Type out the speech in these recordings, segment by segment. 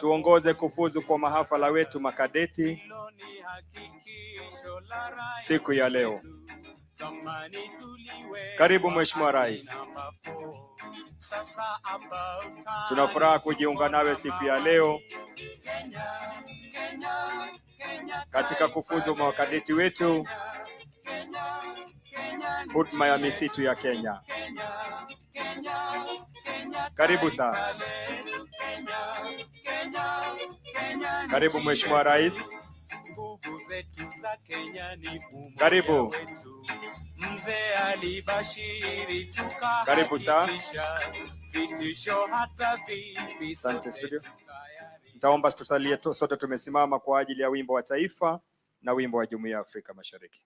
tuongoze kufuzu kwa mahafala wetu makadeti siku ya leo. Karibu Mheshimiwa Rais. Tunafuraha kujiunga nawe siku ya leo katika kufuzu makadeti wetu huduma ya misitu ya Kenya. Karibu sana. Karibu Mheshimiwa Rais. Karibu. Karibu sana. Asante studio. Nitaomba tutalie sote tumesimama kwa ajili ya wimbo wa taifa na wimbo wa Jumuiya ya Afrika Mashariki.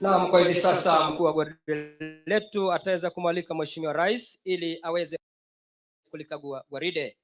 Naam, kwa hivi sasa mkuu wa gwaride letu ataweza kumwalika Mheshimiwa Rais ili aweze kulikagua gwaride.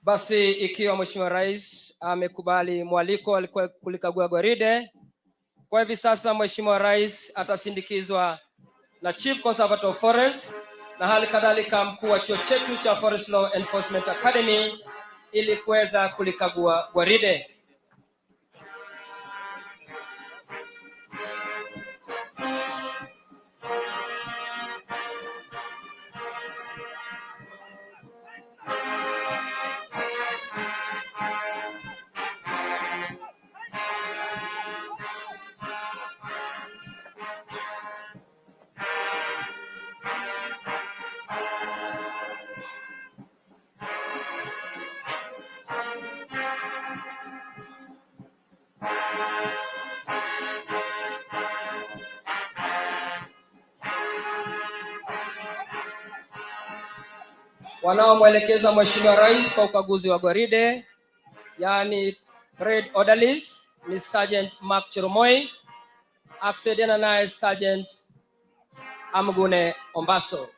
Basi ikiwa Mheshimiwa Rais amekubali mwaliko alikuwa kulikagua gwaride, kwa hivi sasa Mheshimiwa Rais atasindikizwa na Chief Conservator of Forest na hali kadhalika mkuu wa chuo chetu cha Forest Law Enforcement Academy ili kuweza kulikagua gwaride. Wanaomwelekeza Mheshimiwa Rais kwa ukaguzi wa gwaride, yani parade orderlies, ni Sergeant Mark Chiromoi, akisaidiana naye Sergeant Amgune Ombaso.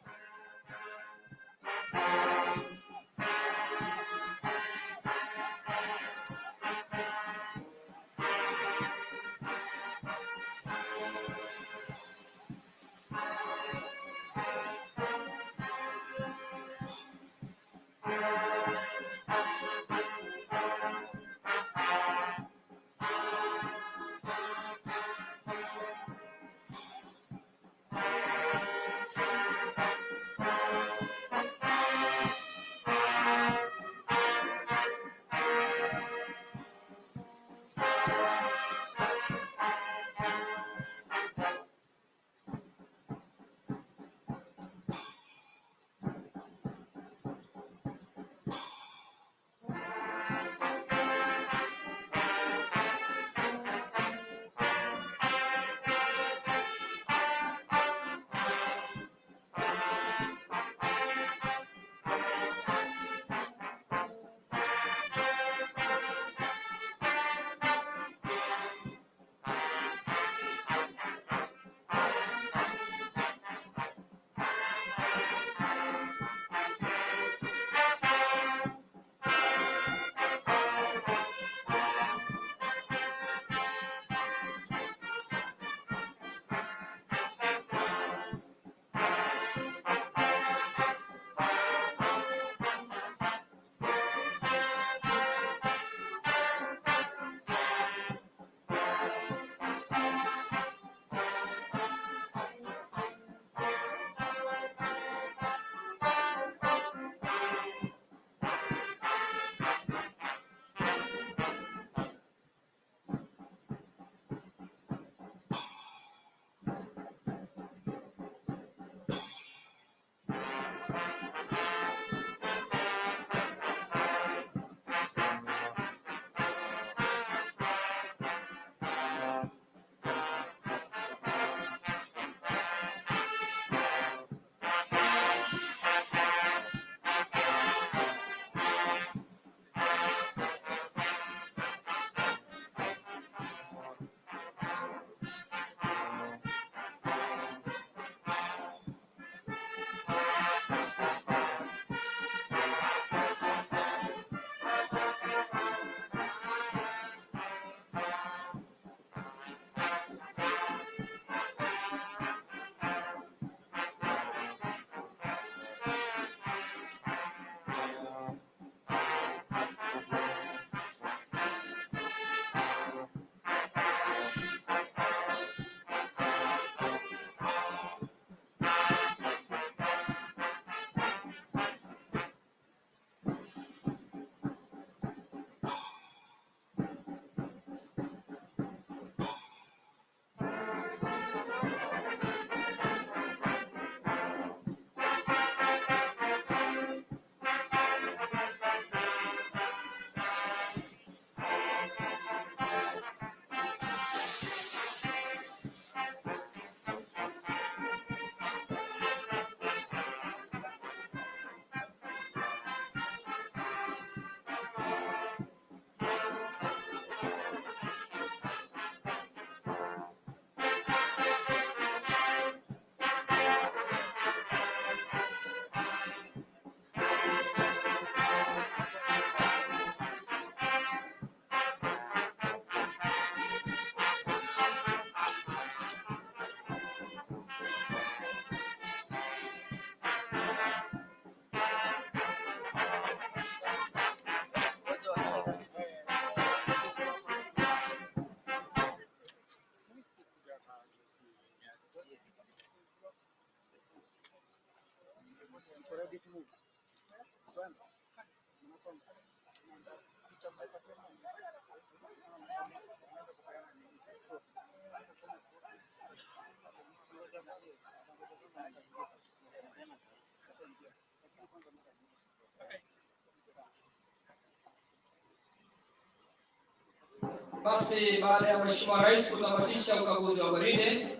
Basi baada ya Mheshimiwa Rais kutamatisha ukaguzi wa gwaride,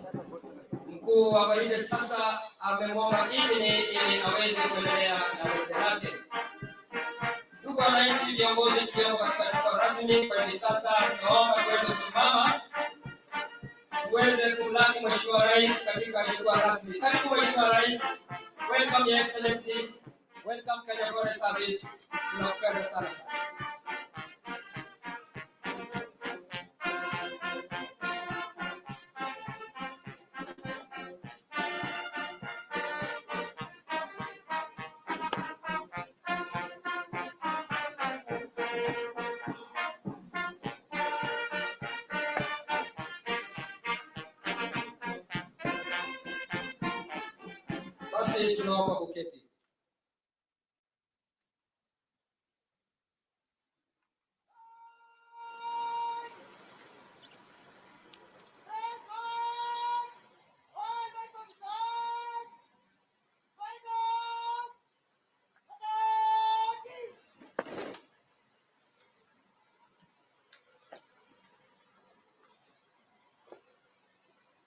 mkuu wa gwaride sasa amemwomba idhini ili aweze kuendelea na gwaride lake. Ndugu wananchi, viongozi tulioko katika jukwaa rasmi, kwa hivi sasa tunaomba tuweze kusimama tuweze kumlaki Mheshimiwa Rais katika jukwaa rasmi. Karibu Mheshimiwa Rais. Welcome Your Excellency. Welcome Kenya Forest Service. Tunakupenda sana sana. Basi tunaomba kuketi.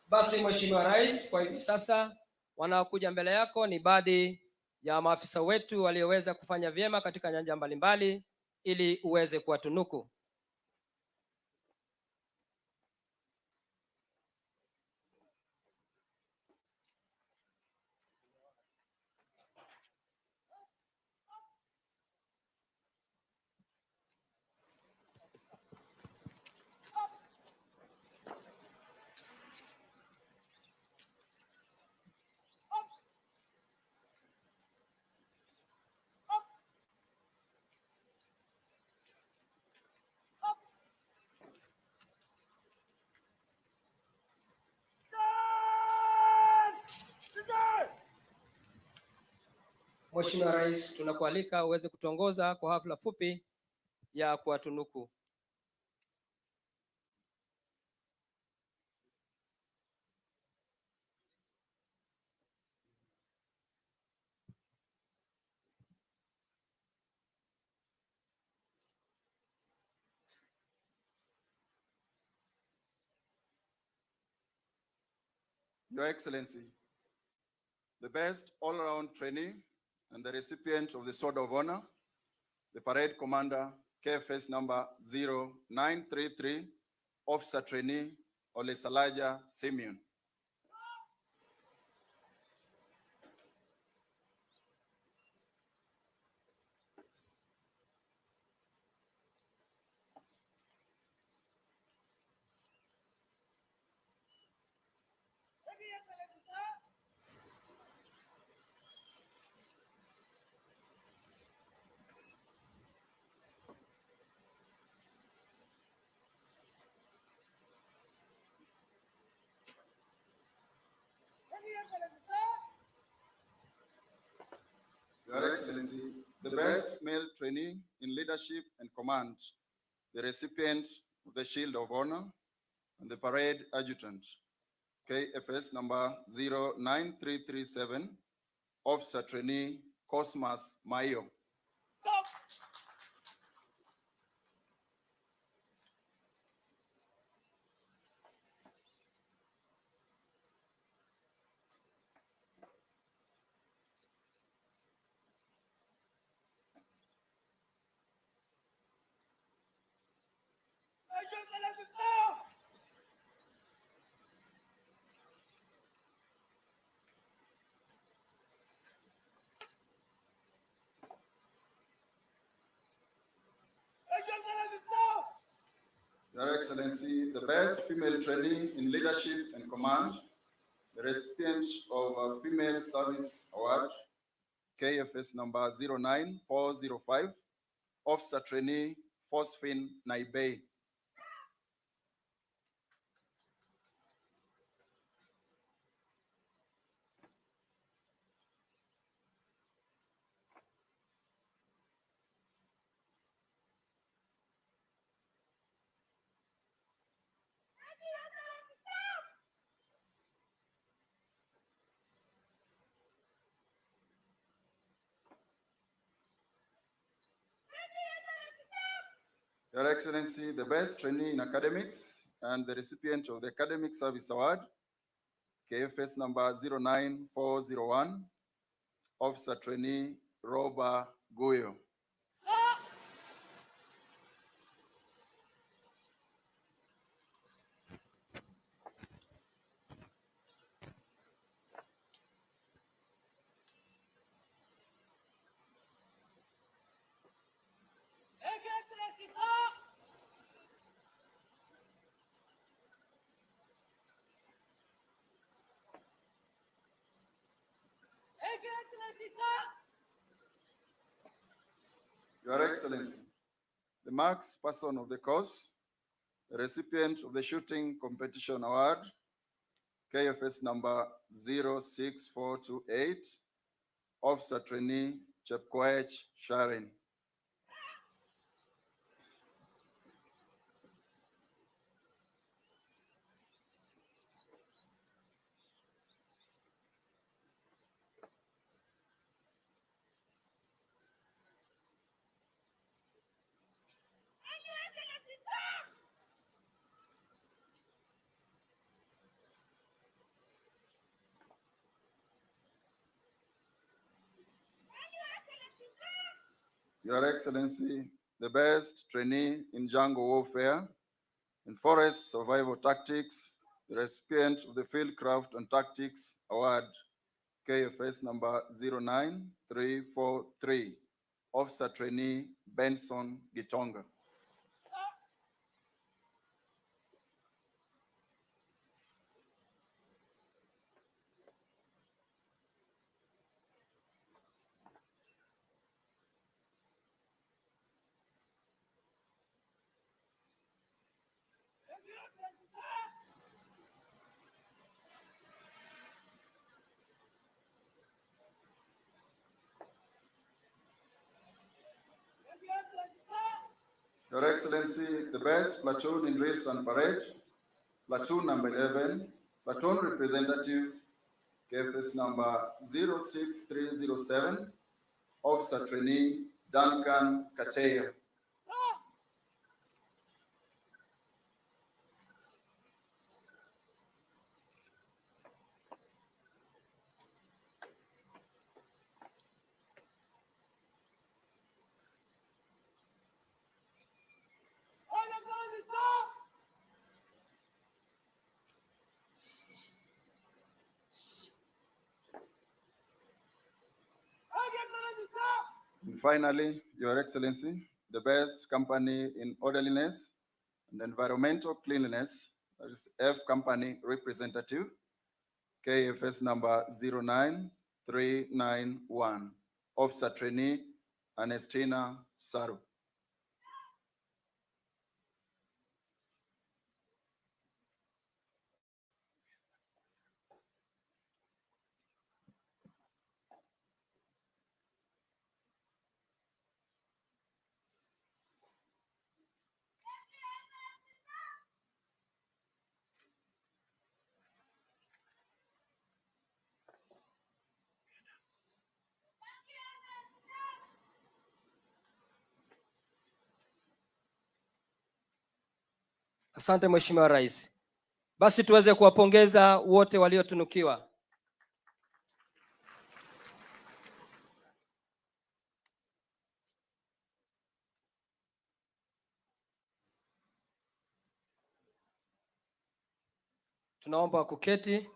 Basi Mheshimiwa Rais, kwa hivi sasa wanaokuja mbele yako ni baadhi ya maafisa wetu walioweza kufanya vyema katika nyanja mbalimbali ili uweze kuwatunuku. Mheshimiwa Rais, tunakualika uweze kutongoza kwa hafla fupi ya kuwatunuku. Your Excellency, the best all-around trainee and the recipient of the Sword of Honor, the Parade Commander, KFS number 0933, Officer Trainee Olesalaja Simeon. Your Excellency, the best male trainee in leadership and command, the recipient of the Shield of Honor, and the Parade Adjutant, KFS number 09337, Officer Trainee Cosmas Mayo. Your Excellency, the best female trainee in leadership and command, the recipient of a Female Service Award, KFS number 09405, Officer Trainee Phosphine Naibei. Your Excellency, the best trainee in academics and the recipient of the Academic Service Award, KFS number 09401, Officer Trainee Roba Guyo. Your Excellency, the marks person of the course, the recipient of the Shooting Competition Award, KFS number 06428, Officer Trainee Chepkoech Sharon. Your Excellency, the best trainee in jungle warfare and forest survival tactics, the recipient of the Fieldcraft and Tactics Award, KFS number 09343, Officer Trainee Benson Gitonga. Your Excellency, the best platoon in drills and parade, platoon number 11, platoon representative, KFS number 06307, Officer Trainee Duncan Kacheya. And finally, Your Excellency, the best company in orderliness and environmental cleanliness, that is F Company representative, KFS number 09391, Officer Trainee Ernestina Saru. Asante Mheshimiwa Rais. Basi tuweze kuwapongeza wote waliotunukiwa. Tunaomba kuketi.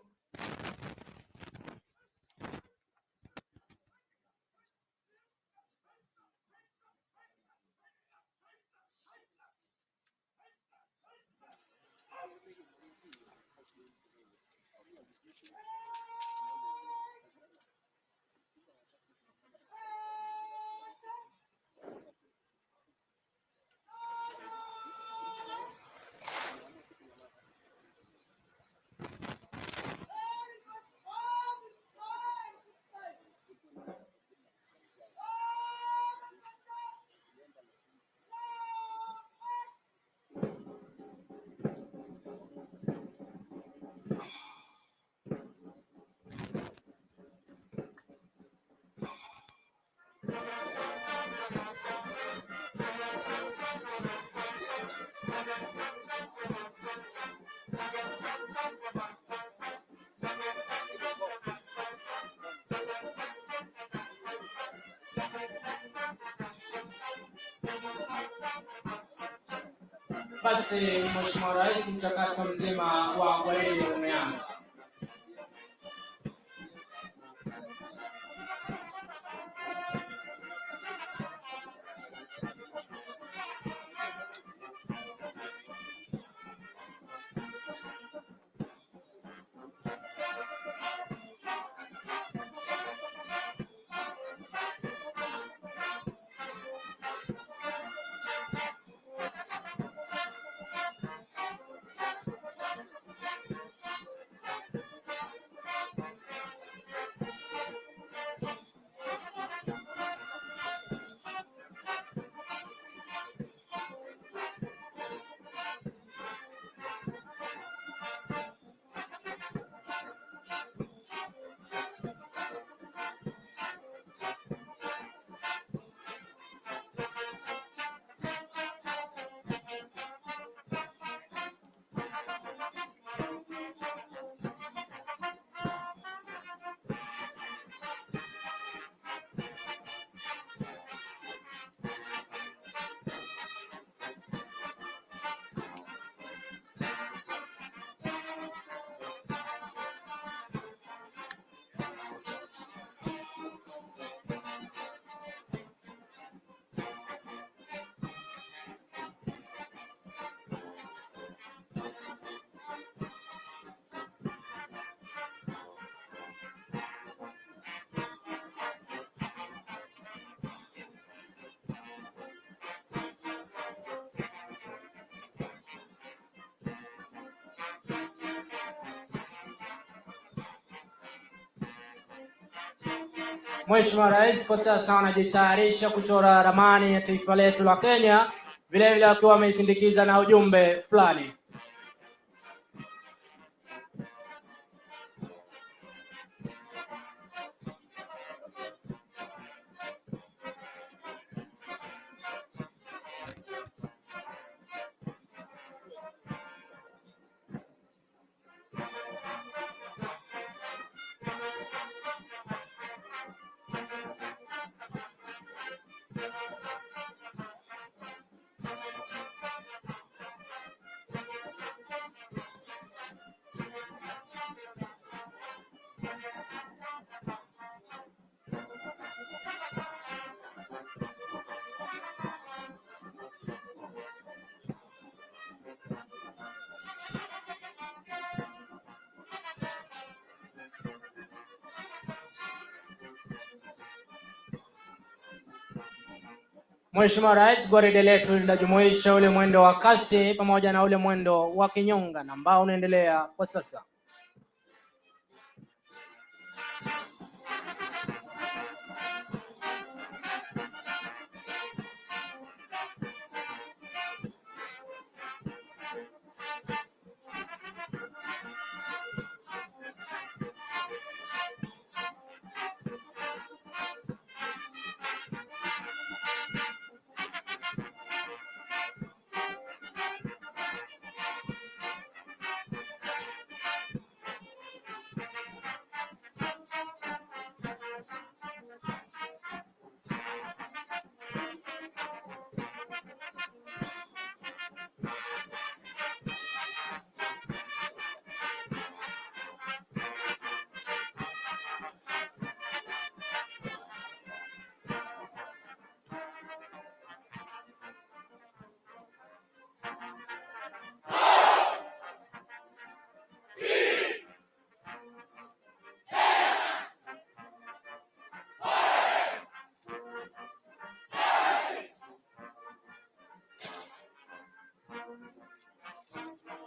Basi Mheshimiwa Rais, mchakato mzima wa gwaride umeanza. Mheshimiwa Rais kwa sasa anajitayarisha kuchora ramani ya taifa letu la Kenya, vile vile akiwa amesindikiza na ujumbe fulani. Mheshimiwa Rais, gwaride letu linajumuisha ule mwendo wa kasi pamoja na ule mwendo wa kinyonga na ambao unaendelea kwa sasa.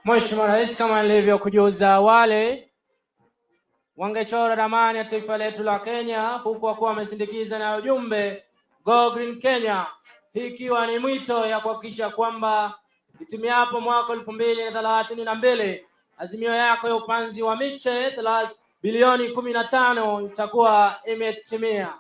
Mheshimiwa Rais, kama nilivyokujuza awali, wangechora ramani ya taifa letu la Kenya huku wakuwa wamesindikiza na ujumbe Go Green Kenya, hii ikiwa ni mwito ya kuhakikisha kwamba itimiapo mwaka 2032 azimio yako ya upanzi wa miche bilioni 15 itakuwa imetimia.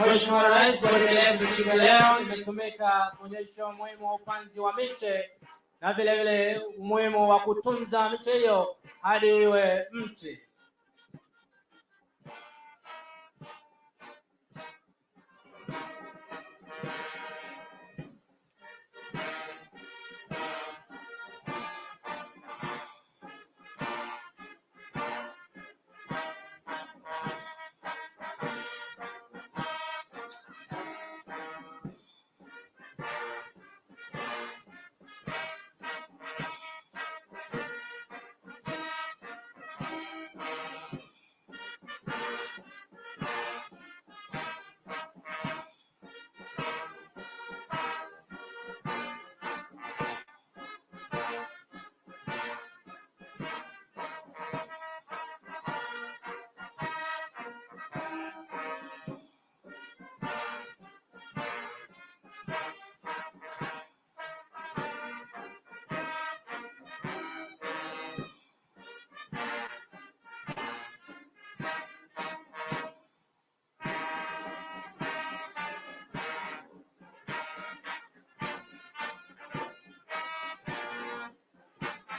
Mheshimiwa Rais, kwa endelevu siku ya leo imetumika kuonyesha umuhimu wa upanzi wa miche na vile vile umuhimu wa kutunza miche hiyo hadi iwe mti.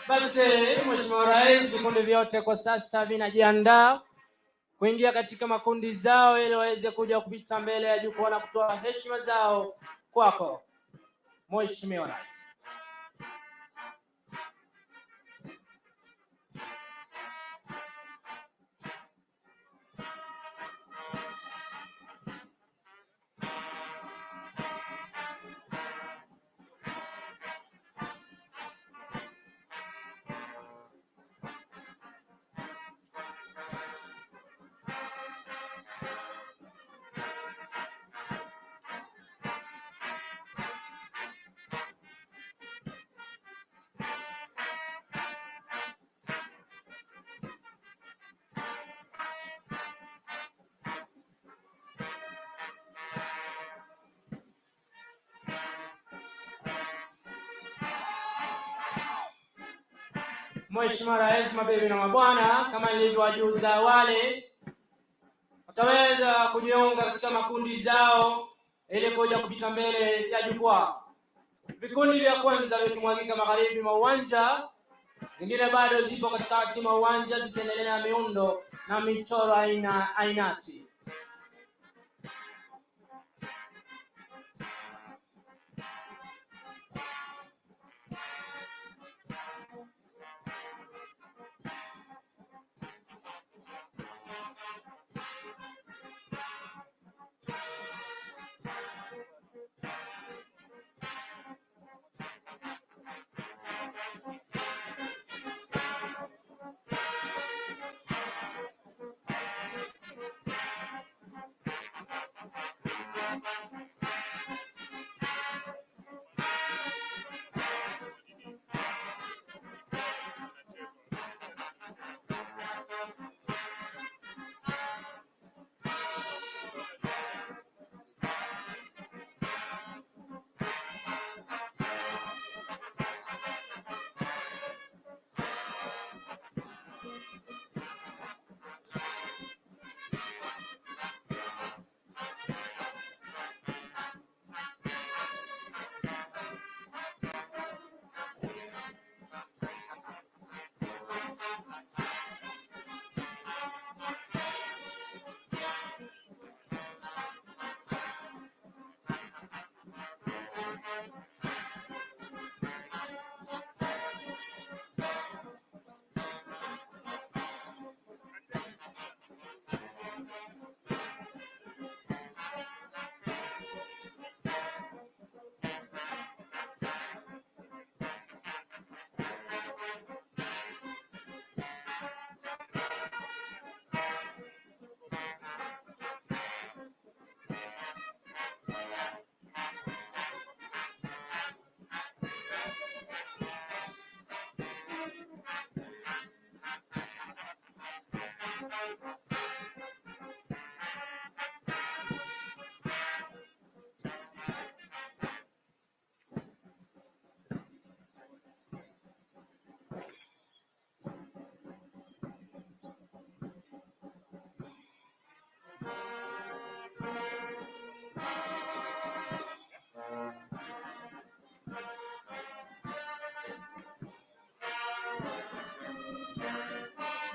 Basi Mheshimiwa Rais, vikundi vyote kwa sasa vinajiandaa kuingia katika makundi zao ili waweze kuja kupita mbele ya jukwaa na kutoa heshima zao kwako Mheshimiwa Rais. Mheshimiwa Rais, mabibi na mabwana, kama nilivyowajuza awali, wataweza kujiunga katika makundi zao ili kuja kupita mbele ya jukwaa. Vikundi vya kwanza vikimwagika magharibi mwa uwanja, zingine bado zipo katikati mwa uwanja zikiendelea na miundo na michoro ainati.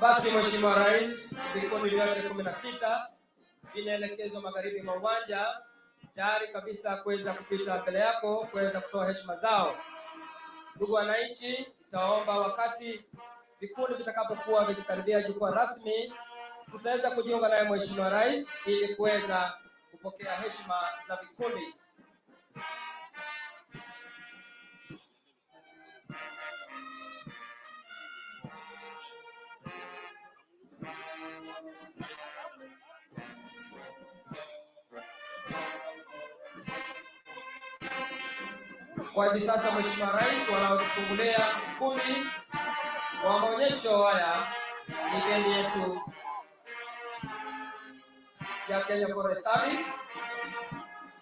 Basi Mheshimiwa Rais, vikundi vyote 16 vinaelekezwa magharibi mwa uwanja tayari kabisa kuweza kupita mbele yako kuweza kutoa heshima zao. Ndugu wananchi, nitaomba wakati vikundi vitakapokuwa vikikaribia jukwaa rasmi, tutaweza kujiunga naye Mheshimiwa Rais ili kuweza kupokea heshima za vikundi. Kwa hivi sasa Mheshimiwa Rais, wanaotufungulia vikundi wa maonyesho haya ni bendi yetu ya Kenya Forest Service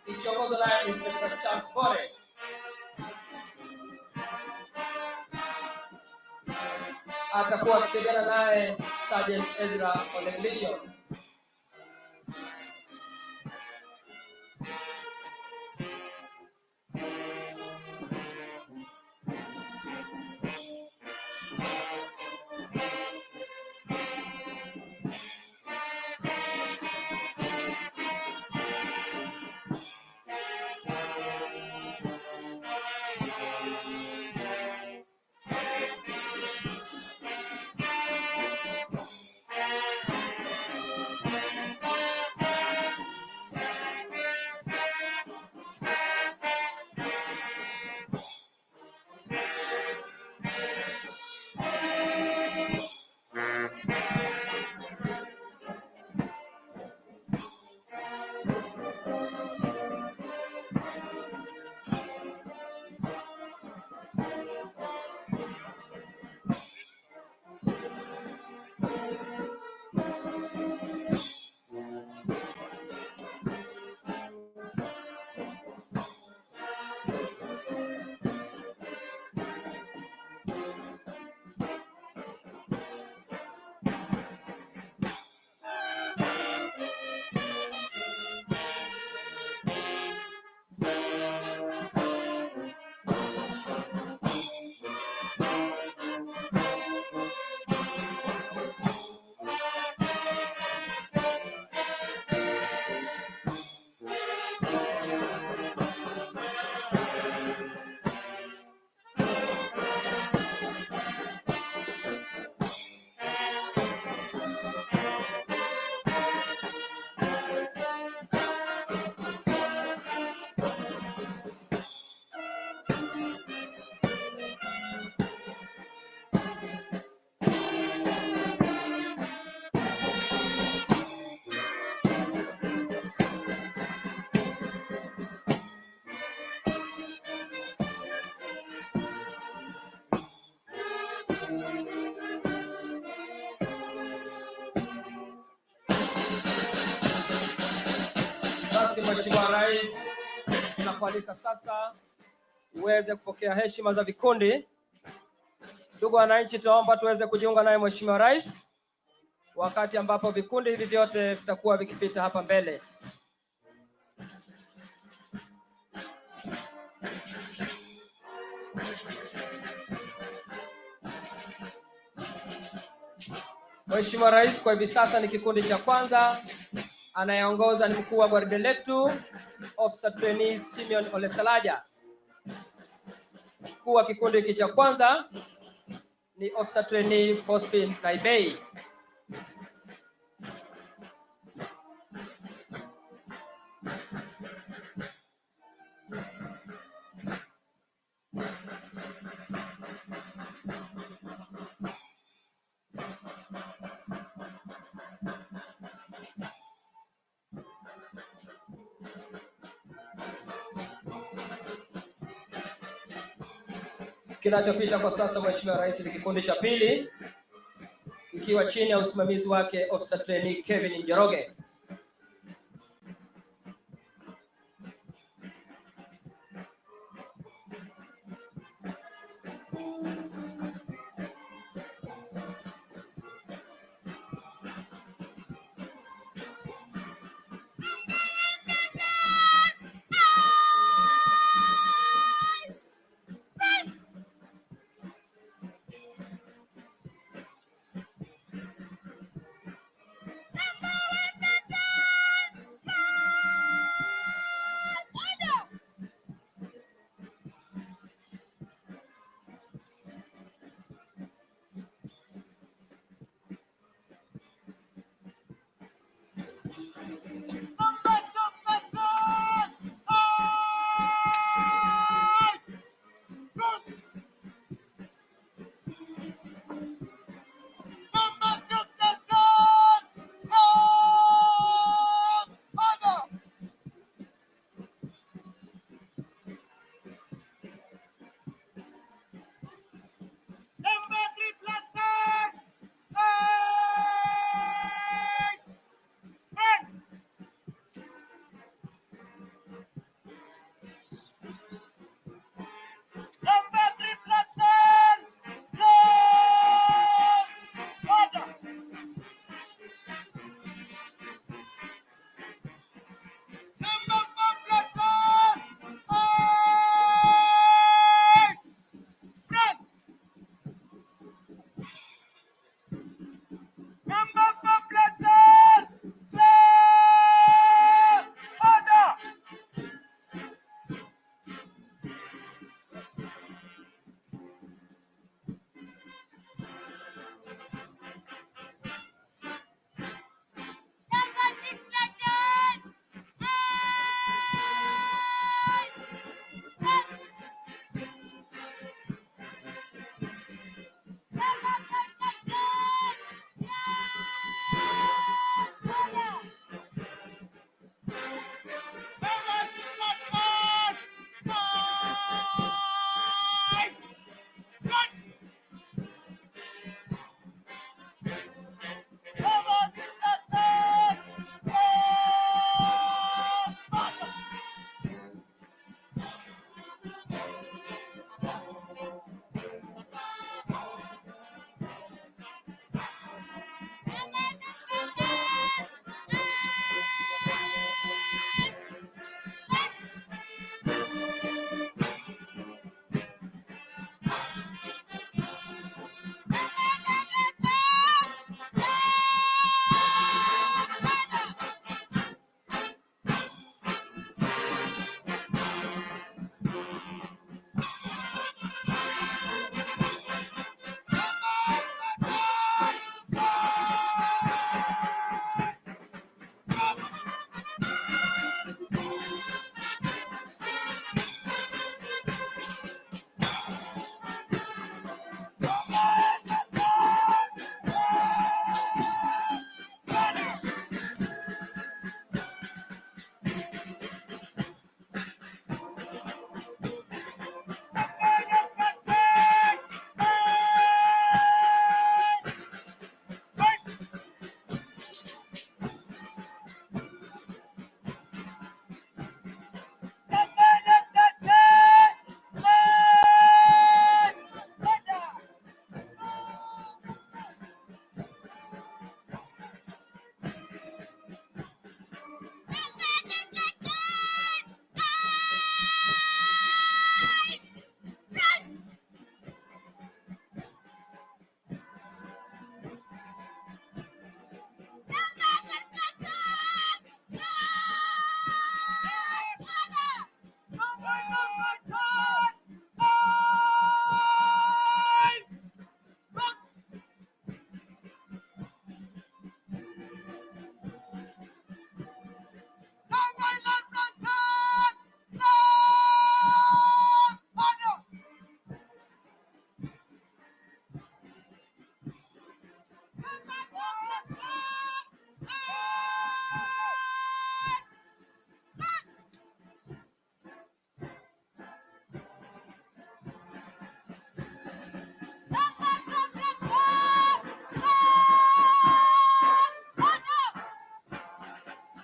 ikiongozwa na Inspector Charles Bore. Atakuwa akishirikiana naye Sergeant Ezra Oleglisho. Mheshimiwa Rais, tunakualika sasa uweze kupokea heshima za vikundi. Ndugu wananchi, tunaomba tuweze kujiunga naye Mheshimiwa Rais wakati ambapo vikundi hivi vyote vitakuwa vikipita hapa mbele. Mheshimiwa Rais, kwa hivi sasa ni kikundi cha kwanza. Anayeongoza ni mkuu wa gwaride letu Officer Trainee Simeon Olesalaja. Mkuu wa kikundi hiki cha kwanza ni Officer Trainee Fospin Naibei. Kinachopita kwa sasa Mheshimiwa Rais ni kikundi cha pili ikiwa chini ya usimamizi wake Officer Trainee Kevin Njoroge.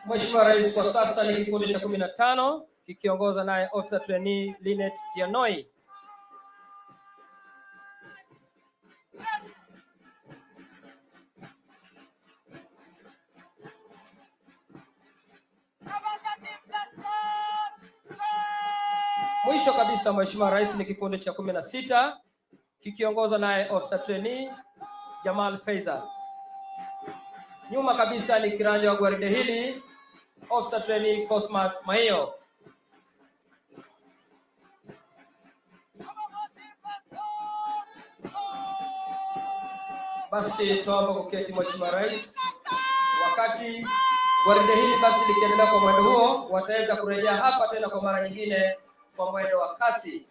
Mheshimiwa Rais kwa sasa ni kikundi cha 15 kikiongozwa naye Officer Trainee Linet Tianoi. Mwisho kabisa Mheshimiwa Rais ni kikundi cha 16 kikiongozwa naye Officer Trainee Jamal Faisal. Nyuma kabisa ni kiranja wa gwaride hili Officer Trainee Cosmas Maio. Basi tuombe kuketi Mheshimiwa Rais wakati Gwaride hili basi likiendelea kwa mwendo huo, wataweza kurejea hapa tena kwa mara nyingine kwa mwendo wa kasi.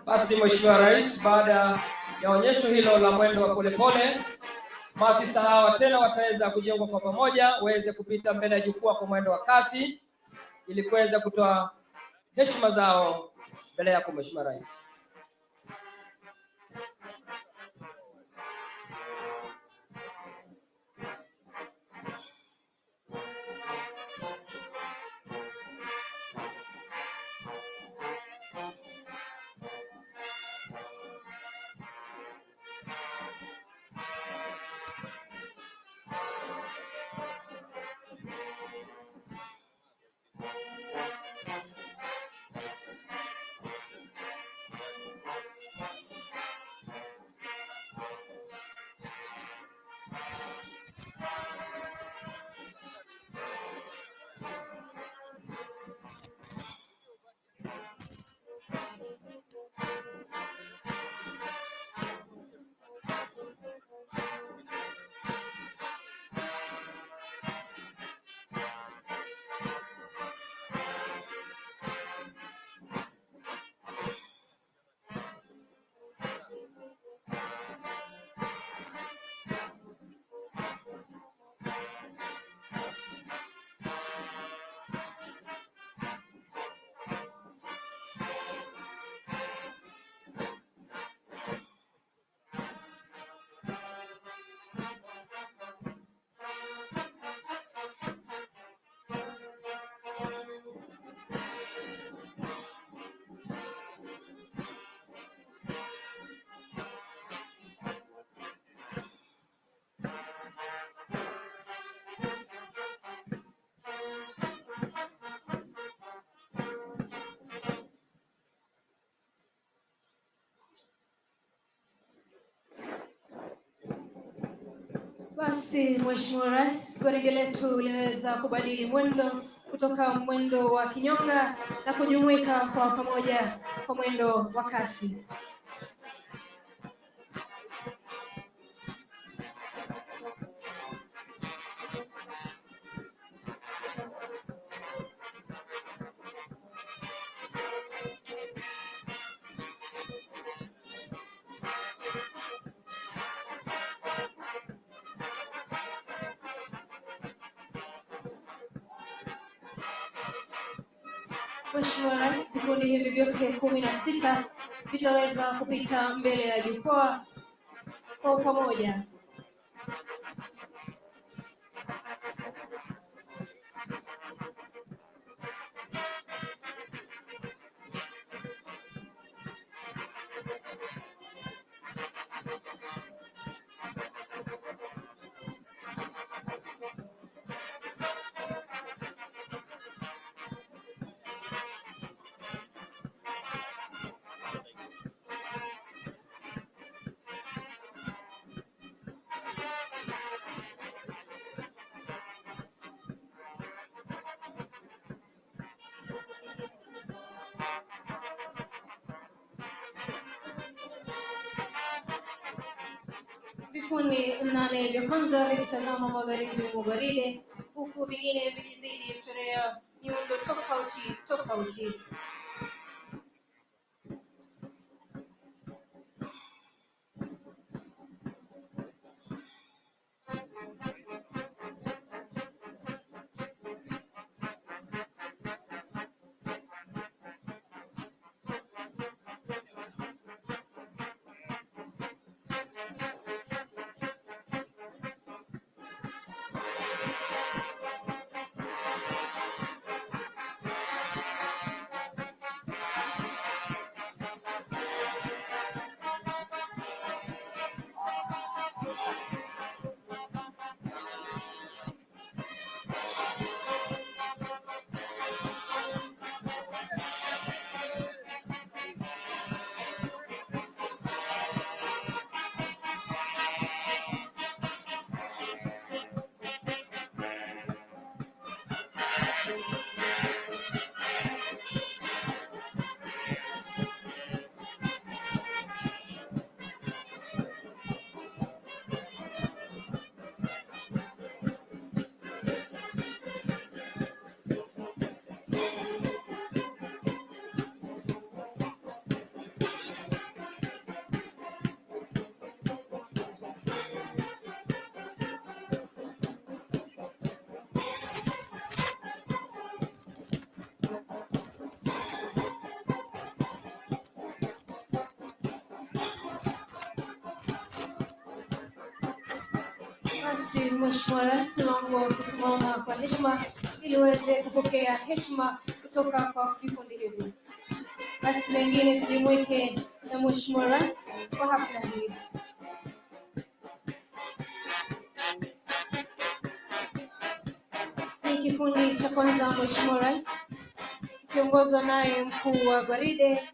Basi Mheshimiwa Rais, baada ya onyesho hilo la mwendo wa polepole, maafisa hawa tena wataweza kujiunga kwa pamoja waweze kupita mbele ya jukwaa kwa mwendo wa kasi ili kuweza kutoa heshima zao mbele yako Mheshimiwa Rais. Basi Mheshimiwa Rais, gwaride letu limeweza kubadili mwendo kutoka mwendo wa kinyonga na kujumuika kwa pamoja kwa mwendo wa kasi. Mheshimiwa Rais, vikundi hivi vyote 16 vitaweza kupita mbele ya jukwaa kwa pamoja. Vikundi 8 vya kwanza vikitazama magharibi mwa gwaride, huku vingine vikizidi kuchorea miundo tofauti. Basi Mheshimiwa Rais, naomba kusimama kwa heshima ili uweze kupokea heshima kutoka kwa vikundi hivi. Basi wengine tujumuike na Mheshimiwa Rais kwa hafla hii. Ni kikundi cha kwanza, Mheshimiwa Rais, kiongozwa naye mkuu wa gwaride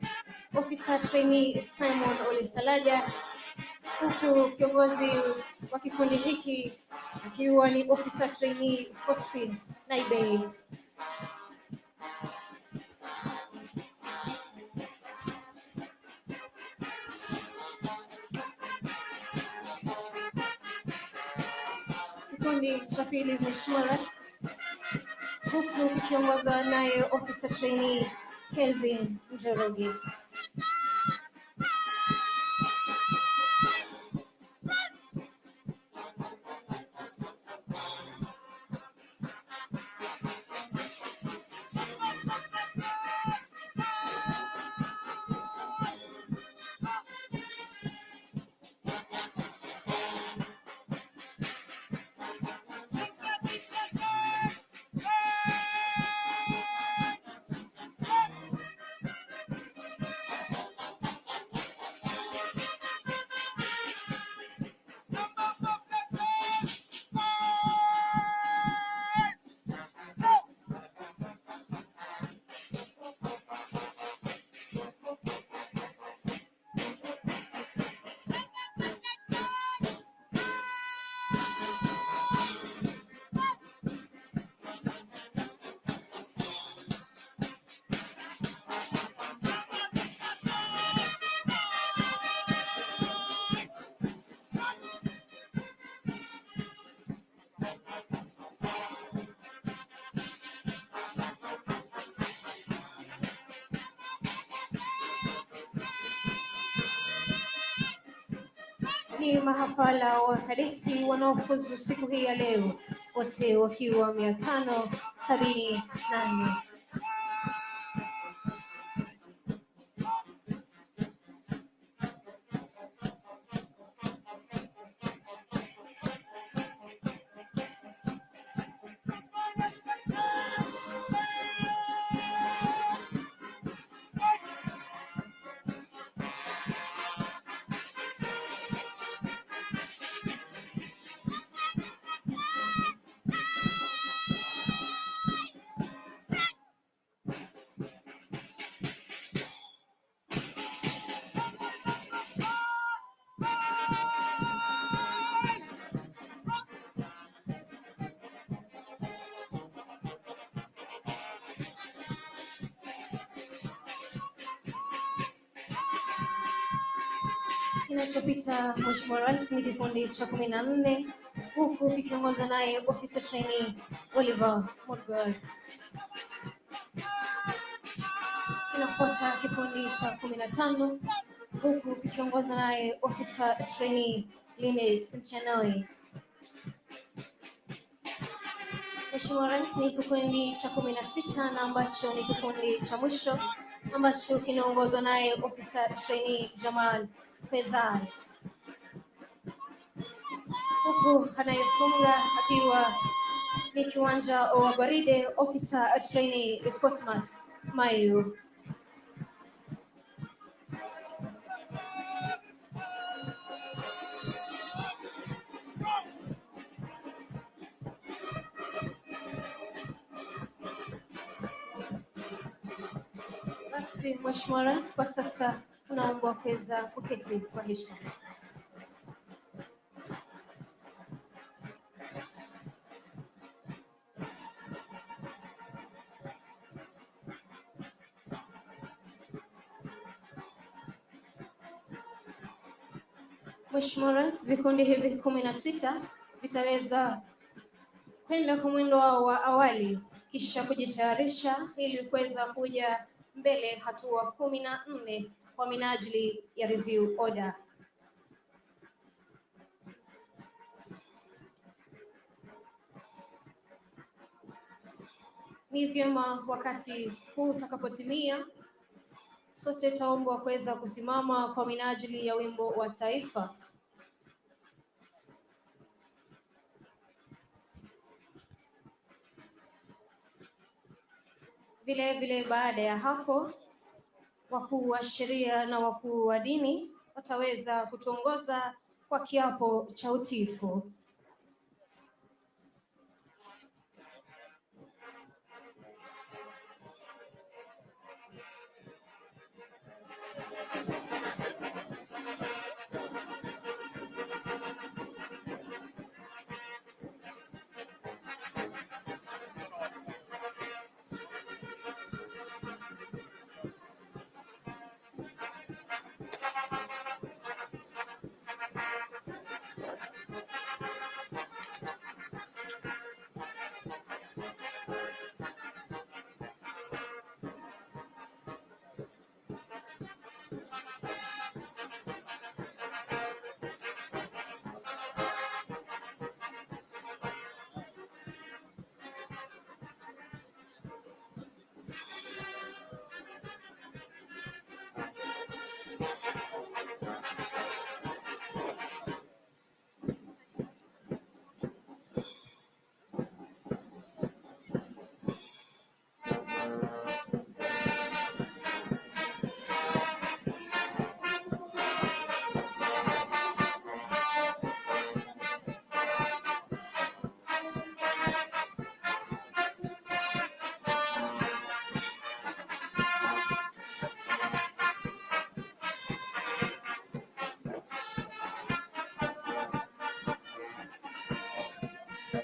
Officer Trainee Simon Olisalaja, huku kiongozi wa kikundi hiki akiwa ni Officer Trainee Faustin Naibei. Kikundi cha pili, Mheshimiwa Rais, huku kiongozwa naye Officer Trainee Kelvin Njoroge. Ni mahafala wa kadeti wanaofuzu siku hii ya leo, wote wakiwa 574. Kinachopita Mheshimiwa Rais ni kikundi cha 14 huku kikiongozwa naye officer trainee Oliver Morgan. Kinafuata kikundi cha 15 huku kikiongozwa naye officer trainee Linet Mchanoi. Mheshimiwa Rais ni kikundi cha 16 na ambacho ni kikundi cha mwisho ambacho kinaongozwa naye officer trainee Jamal Fezal. Huku anayefunga akiwa ni kiwanja wa gwaride officer trainee Cosmas Mayu. Basi Mheshimiwa Rais, kwa sasa tunaomba kuweza kuketi kwa heshima. Mheshimiwa Rais, vikundi hivi 16 vitaweza kwenda kwa mwendo wao wa awali kisha kujitayarisha ili kuweza kuja mbele hatua 14 kwa minajili ya review order. Ni vyema wakati huu utakapotimia sote taomba kuweza kusimama kwa minajili ya wimbo wa taifa. Vile vile baada ya hapo wakuu wa sheria na wakuu wa dini wataweza kutuongoza kwa kiapo cha utiifu.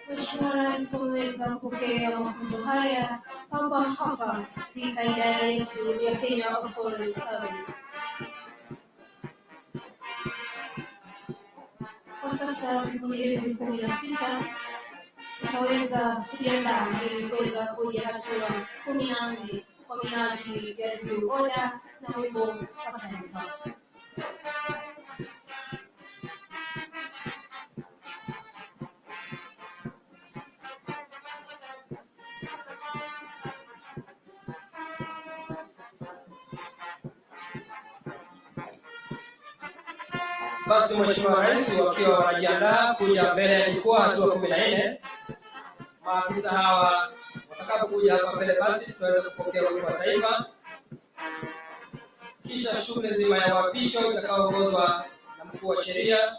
Mheshimiwa Rais ameweza kupokea mafunzo haya hapa katika idara yetu ya Kenya Forest Service. Kwa sasa vikundi hivi 16 tutaweza kujiandaa ili kuweza kuja hatua 14 kwa minajili ya review order na wimbo wa taifa. Basi Mheshimiwa Rais wakiwa wanajiandaa kuja mbele ya jukwaa hatua 14, maafisa hawa watakapokuja hapa mbele basi tutaweza kupokea wimbo wa taifa, kisha shughuli nzima ya uapisho itakayoongozwa na mkuu wa sheria.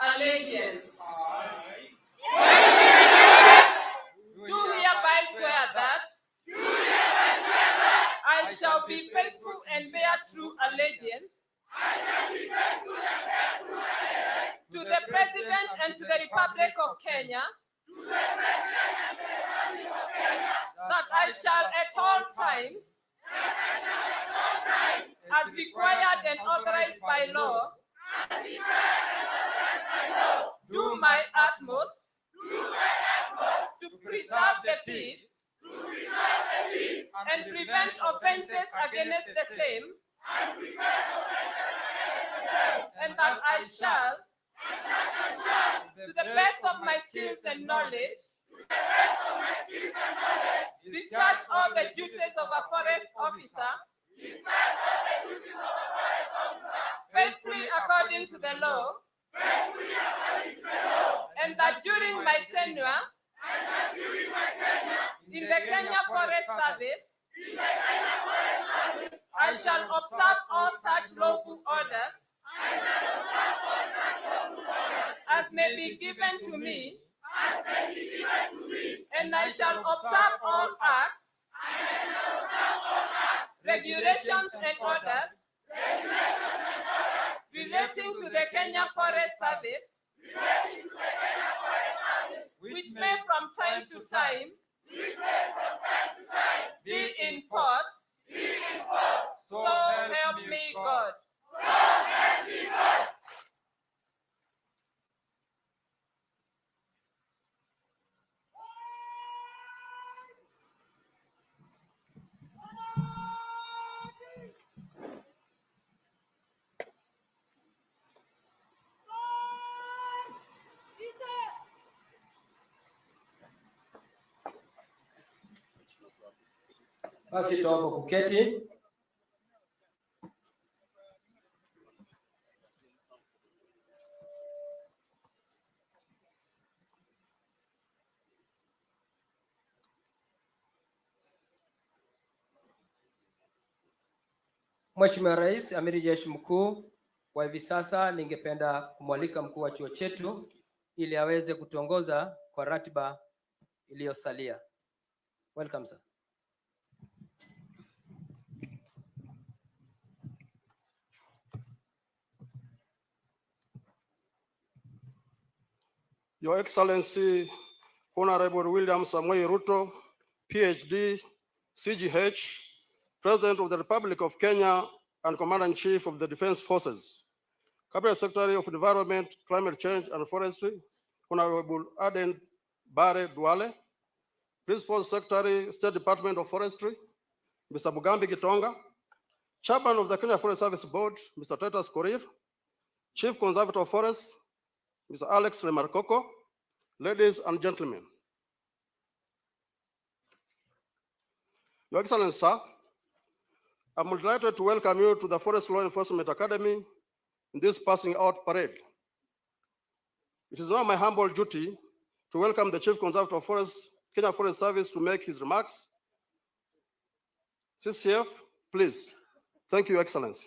Allegiance. Do hereby swear that I shall be faithful and bear true allegiance to the President and to the Republic of Kenya, that I shall at all times, as required and authorized by law, do my utmost to preserve the peace and prevent offenses against the same, and that I shall, to the best of my skills and knowledge, discharge all the duties of a forest officer faithfully according to the law, and that during my tenure in the Kenya Forest Service, I shall observe all such lawful orders as may be given to me, and I shall observe all acts, regulations, and orders relating to the Kenya Forest Service, which may from time to time be in force, so help me God. Basi tuombe kuketi. Mheshimiwa Rais, Amiri Jeshi Mkuu, kwa hivi sasa ningependa kumwalika mkuu wa chuo chetu ili aweze kutuongoza kwa ratiba iliyosalia. Welcome, sir. Your Excellency, Honorable William Samoei RUTO, PhD, CGH, President of the Republic of Kenya and Commander-in-Chief of the Defense Forces, Cabinet Secretary of Environment, Climate Change and Forestry, Honorable Aden Bare Duale, Principal Secretary, State Department of Forestry, Mr. Mugambi Gitonga, Chairman of the Kenya Forest Service Board, Mr. Titus Korir, Chief Conservator of Forests, Mr. Alex Lemarkoko, ladies and gentlemen. Your Excellency, sir, I'm delighted to welcome you to the Forest Law Enforcement Academy in this passing out parade. It is now my humble duty to welcome the Chief Conservator of Forests, Kenya Forest Service, to make his remarks. CCF, please. Thank you, Your Excellency.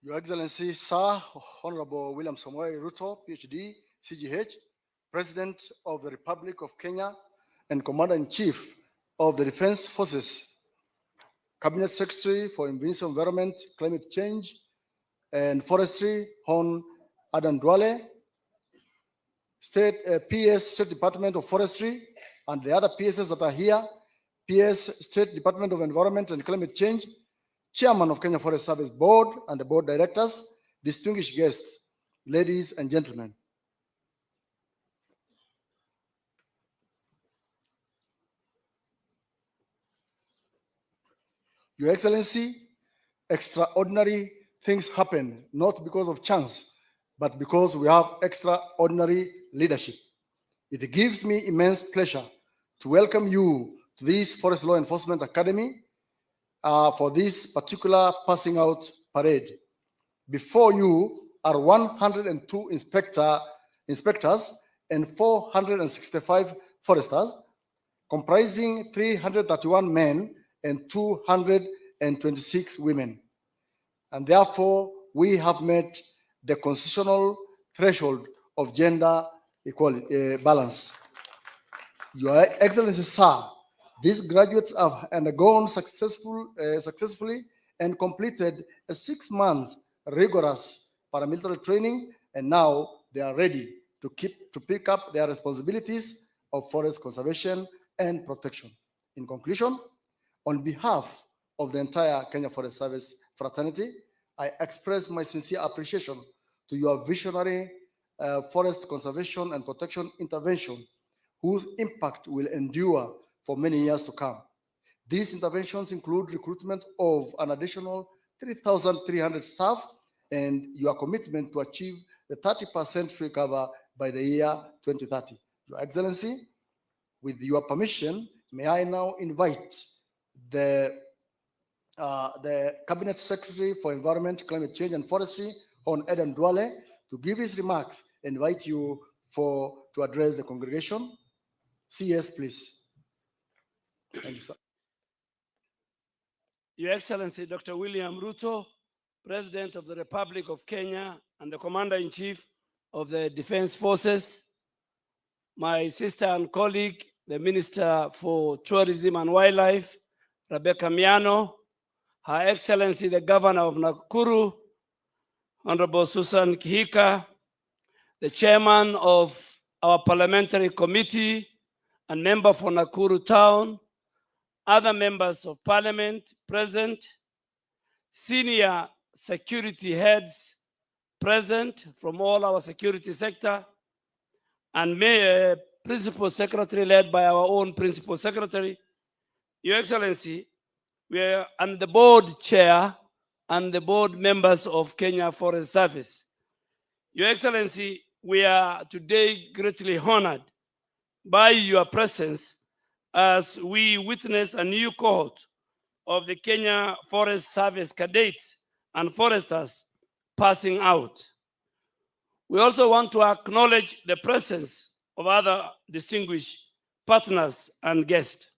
Your Excellency, Sir, Honorable William Samoei RUTO, PhD, CGH, President of the Republic of Kenya and Commander-in-Chief of the Defense Forces, Cabinet Secretary for Environment, Climate Change and Forestry, Hon Aden Duale, PS State Department of Forestry, and the other PSs that are here, PS State Department of Environment and Climate Change, Chairman of Kenya Forest Service Board and the Board Directors, distinguished guests, ladies and gentlemen. Your Excellency, extraordinary things happen, not because of chance, but because we have extraordinary leadership. It gives me immense pleasure to welcome you to this Forest Law Enforcement Academy for this particular passing out parade. Before you are 102 inspectors and 465 foresters, comprising 331 men and 226 women. And therefore, we have met the constitutional threshold of gender equality, balance. Your Excellency, sir, these graduates have undergone successfully and completed a 6 months rigorous paramilitary training, and now they are ready to pick up their responsibilities of forest conservation and protection. In conclusion, on behalf of the entire Kenya Forest Service fraternity, I express my sincere appreciation to your visionary forest conservation and protection intervention, whose impact will endure for many years to come. These interventions include recruitment of an additional 3,300 staff and your commitment to achieve the 30% tree cover by the year 2030. Your Excellency, with your permission, may I now invite the Cabinet Secretary for Environment, Climate Change and Forestry, Hon Aden Duale, to give his remarks and invite you to address the congregation. CS, please. Thank you, sir. Your Excellency, Dr. William RUTO, President of the Republic of Kenya and the Commander-in-Chief of the Defense Forces, my sister and colleague, the Minister for Tourism and Wildlife, Rebecca Miano, Her Excellency, the Governor of Nakuru, Honorable Susan Kihika, the Chairman of our Parliamentary Committee and member for Nakuru Town, other members of Parliament present, senior security heads present from all our security sector, and Principal Secretary led by our own Principal Secretary. Your Excellency, we are and the board chair and the board members of Kenya Forest Service. Your Excellency, we are today greatly honored by your presence as we witness a new cohort of the Kenya Forest Service cadets and foresters passing out. We also want to acknowledge the presence of other distinguished partners and guests.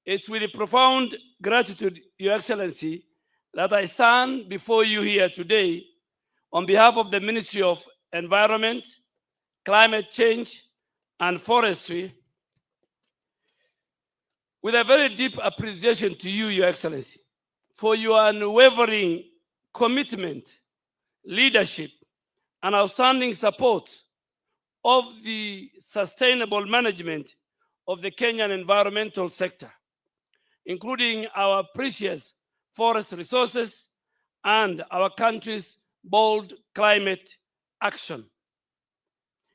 It's with profound gratitude, Your Excellency, that I stand before you here today on behalf of the Ministry of Environment, Climate Change, and Forestry, with a very deep appreciation to you, Your Excellency, for your unwavering commitment, leadership, and outstanding support of the sustainable management of the Kenyan environmental sector, including our precious forest resources and our country's bold climate action.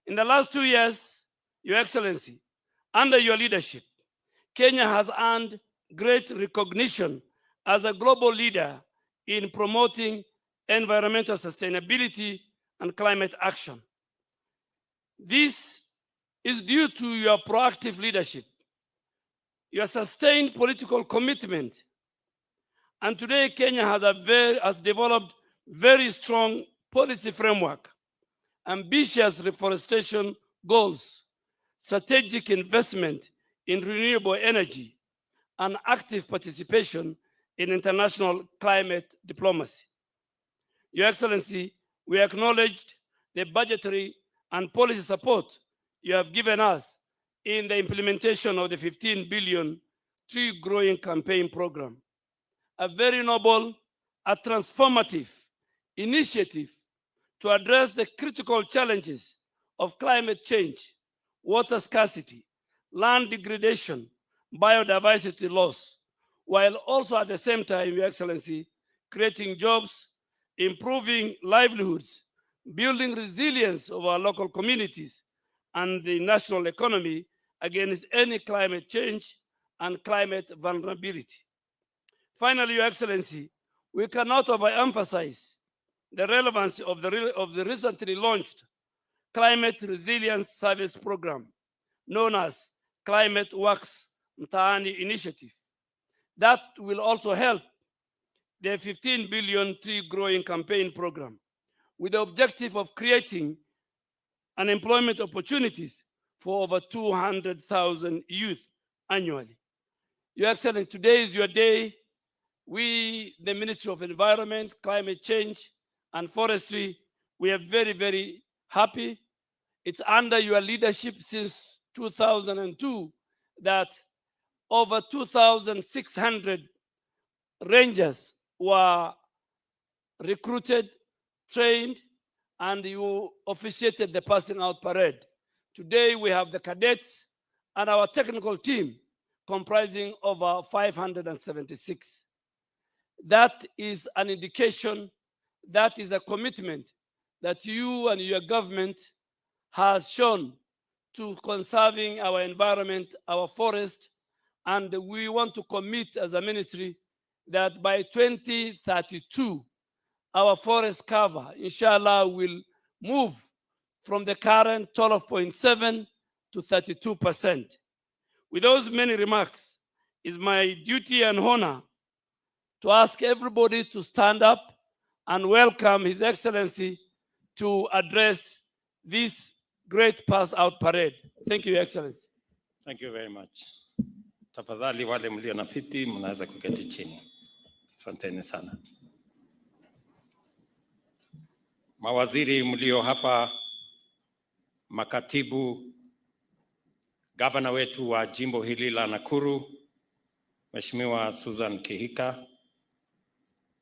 In the last 2 years, Your Excellency, under your leadership, Kenya has earned great recognition as a global leader in promoting environmental sustainability and climate action. This is due to your proactive leadership, your sustained political commitment, and today Kenya has developed very strong policy framework, ambitious reforestation goals, strategic investment in renewable energy, and active participation in international climate diplomacy. Your Excellency, we acknowledged the budgetary and policy support you have given us in the implementation of the 15 billion tree growing campaign program, a very noble, a transformative initiative to address the critical challenges of climate change, water scarcity, land degradation, biodiversity loss, while also at the same time, Your Excellency, creating jobs, improving livelihoods, building resilience of our local communities and the national economy against any climate change and climate vulnerability. Finally, Your Excellency, we cannot overemphasize the relevance of the recently launched Climate Resilience Service Program, known as Climate Works Mtaani Initiative. That will also help the 15 billion tree growing campaign program with the objective of creating unemployment opportunities for over 200,000 youth annually. Your Excellency, today is your day. We, the Ministry of Environment, Climate Change, and Forestry, we are very, very happy. It's under your leadership since 2002 that over 2,600 rangers were recruited, trained, and you officiated the passing out parade. Today we have the cadets and our technical team comprising over 576. That is an indication, that is a commitment that you and your government has shown to conserving our environment, our forest, and we want to commit as a ministry that by 2032, our forest cover, inshallah, will move from the current 12.7 to 32%. With those many remarks, it's my duty and honor to ask everybody to stand up and welcome His Excellency to address this great pass-out parade. Thank you, Your Excellency. Thank you very much. Tafadhali wale mlio na viti mnaweza kuketi chini. Asanteni sana. Mawaziri mlio hapa, makatibu, gavana wetu wa jimbo hili la Nakuru, Mheshimiwa Susan Kihika,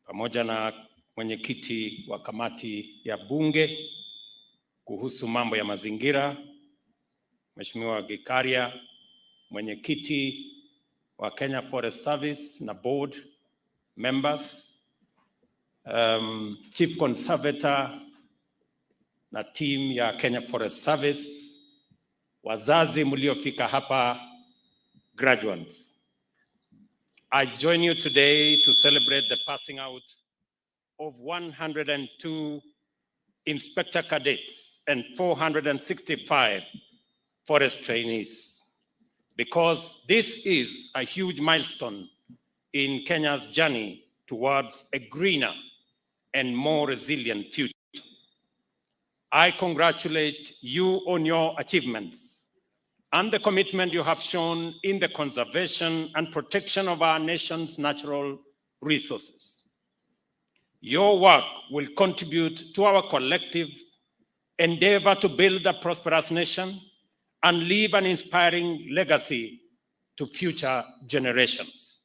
pamoja na mwenyekiti wa kamati ya bunge kuhusu mambo ya mazingira, Mheshimiwa Gikaria, mwenyekiti wa Kenya Forest Service na board members, Chief Conservator na team ya Kenya Forest Service, wazazi mliofika hapa, graduates. I join you today to celebrate the passing out of 102 inspector cadets and 465 forest trainees, because this is a huge milestone in Kenya's journey towards a greener and more resilient future. I congratulate you on your achievements and the commitment you have shown in the conservation and protection of our nation's natural resources. Your work will contribute to our collective endeavor to build a prosperous nation and leave an inspiring legacy to future generations.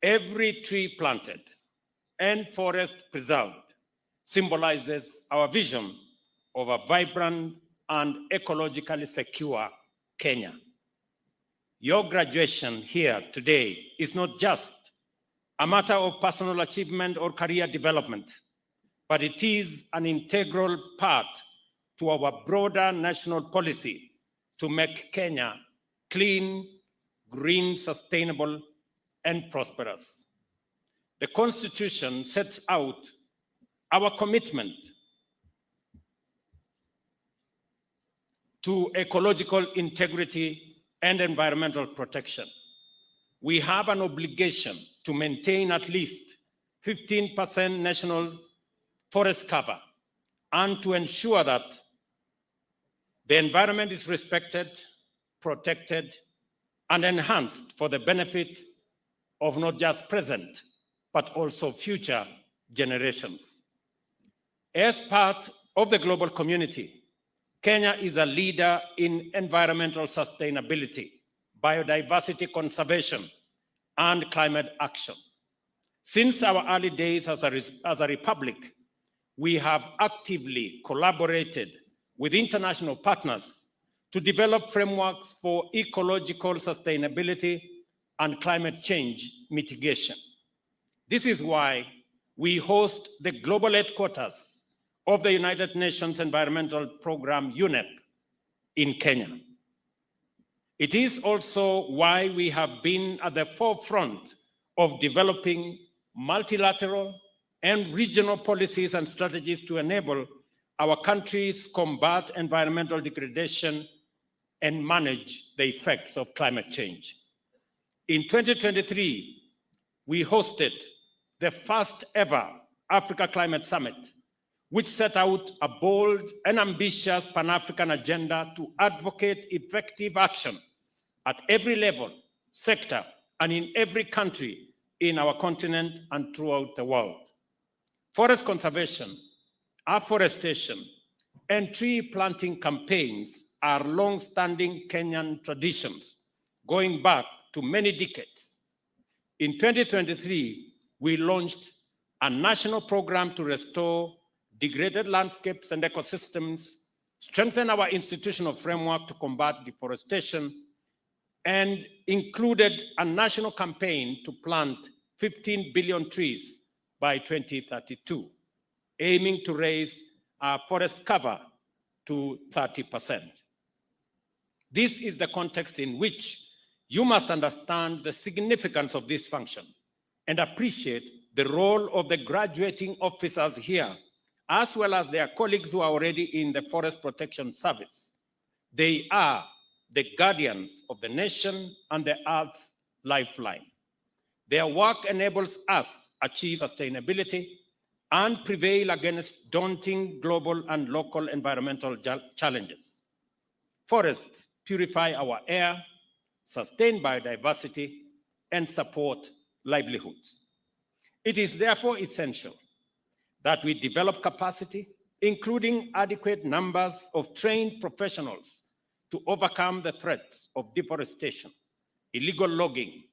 Every tree planted and forest preserved symbolizes our vision of a vibrant and ecologically secure Kenya. Your graduation here today is not just a matter of personal achievement or career development, but it is an integral part to our broader national policy to make Kenya clean, green, sustainable, and prosperous. The Constitution sets out our commitment to ecological integrity and environmental protection. We have an obligation to maintain at least 15% national forest cover and to ensure that the environment is respected, protected, and enhanced for the benefit of not just present, but also future generations. As part of the global community, Kenya is a leader in environmental sustainability, biodiversity conservation, and climate action. Since our early days as a republic, we have actively collaborated with international partners to develop frameworks for ecological sustainability and climate change mitigation. This is why we host the global headquarters of the United Nations Environmental Program, UNEP, in Kenya. It is also why we have been at the forefront of developing multilateral and regional policies and strategies to enable our countries combat environmental degradation and manage the effects of climate change. In 2023, we hosted the first ever Africa Climate Summit, which set out a bold and ambitious Pan-African agenda to advocate effective action at every level, sector, and in every country in our continent and throughout the world. Forest conservation, afforestation, and tree planting campaigns are long-standing Kenyan traditions, going back to many decades. In 2023, we launched a national program to restore degraded landscapes and ecosystems, strengthen our institutional framework to combat deforestation, and included a national campaign to plant 15 billion trees by 2032, aiming to raise our forest cover to 30%. This is the context in which you must understand the significance of this function and appreciate the role of the graduating officers here, as well as their colleagues who are already in the Forest Protection Service. They are the guardians of the nation and the Earth's lifeline. Their work enables us achieve sustainability and prevail against daunting global and local environmental challenges. Forests purify our air, sustain biodiversity, and support livelihoods. It is therefore essential that we develop capacity, including adequate numbers of trained professionals to overcome the threats of deforestation, illegal logging,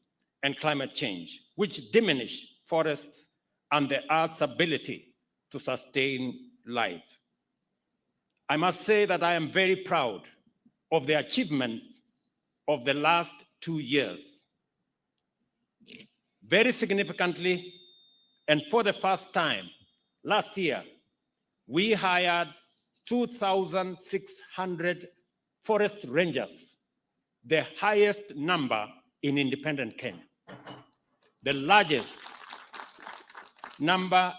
and climate change, which diminish forests and the Earth's ability to sustain life. I must say that I am very proud of the achievements of the last 2 years. Very significantly, and for the first time, last year, we hired 2,600 forest rangers, the highest number in independent Kenya, the largest number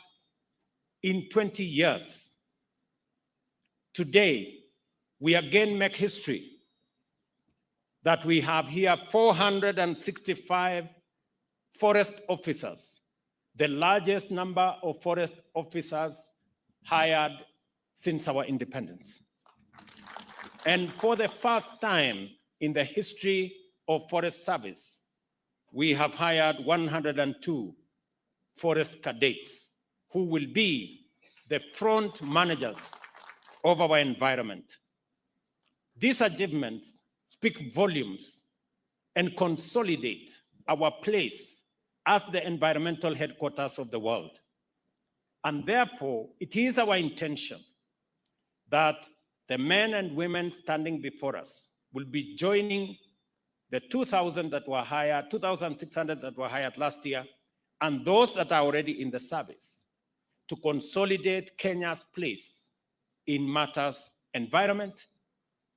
in 20 years. Today, we again make history that we have here 465 forest officers, the largest number of forest officers hired since our independence. And for the first time in the history of Forest Service, we have hired 102 forest cadets who will be the front managers of our environment. These achievements speak volumes and consolidate our place as the environmental headquarters of the world. And therefore, it is our intention that the men and women standing before us will be joining the 2,000 that were hired, 2,600 that were hired last year, and those that are already in the service to consolidate Kenya's place in matters environment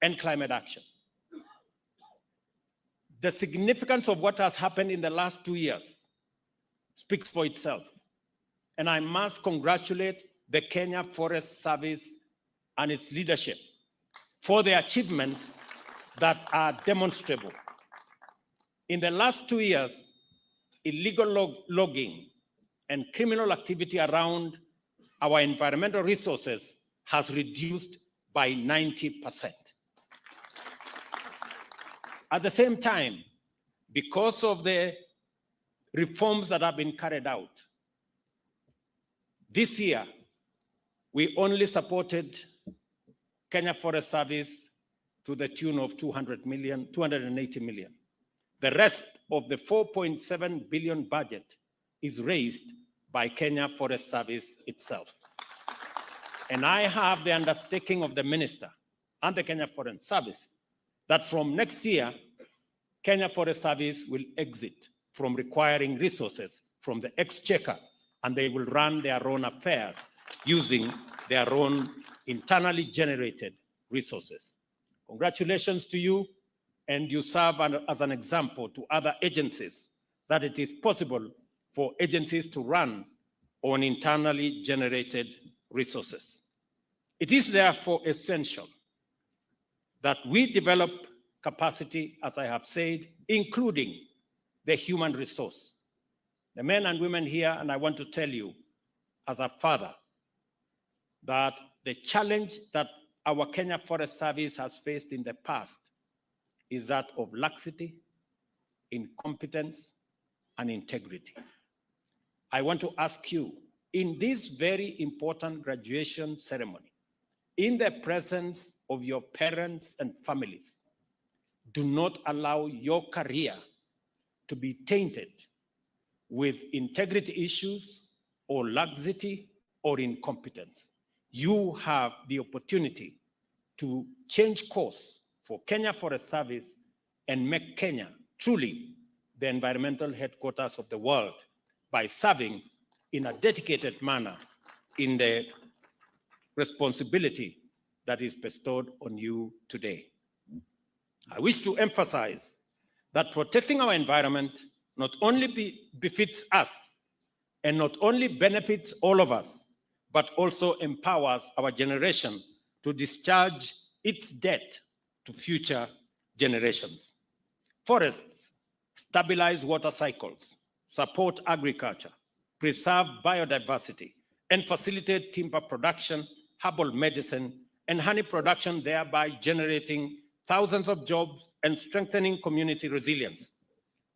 and climate action. The significance of what has happened in the last 2 years speaks for itself. And I must congratulate the Kenya Forest Service and its leadership for the achievements that are demonstrable. In the last 2 years, illegal logging and criminal activity around our environmental resources has reduced by 90%. At the same time, because of the reforms that have been carried out, this year, we only supported Kenya Forest Service to the tune of 280 million. The rest of the 4.7 billion budget is raised by Kenya Forest Service itself. And I have the undertaking of the minister and the Kenya Forest Service that from next year, Kenya Forest Service will exit from requiring resources from the exchequer, and they will run their own affairs using their own internally generated resources. Congratulations to you, and you serve as an example to other agencies that it is possible for agencies to run on internally generated resources. It is therefore essential that we develop capacity, as I have said, including the human resource. The men and women here, and I want to tell you as a father, that the challenge that our Kenya Forest Service has faced in the past is that of laxity, incompetence, and integrity. I want to ask you, in this very important graduation ceremony, in the presence of your parents and families, do not allow your career to be tainted with integrity issues or laxity or incompetence. You have the opportunity to change course for Kenya Forest Service and make Kenya truly the environmental headquarters of the world by serving in a dedicated manner in the responsibility that is bestowed on you today. I wish to emphasize that protecting our environment not only befits us and not only benefits all of us, but also empowers our generation to discharge its debt to future generations. Forests stabilize water cycles, support agriculture, preserve biodiversity, and facilitate timber production, herbal medicine, and honey production, thereby generating thousands of jobs and strengthening community resilience.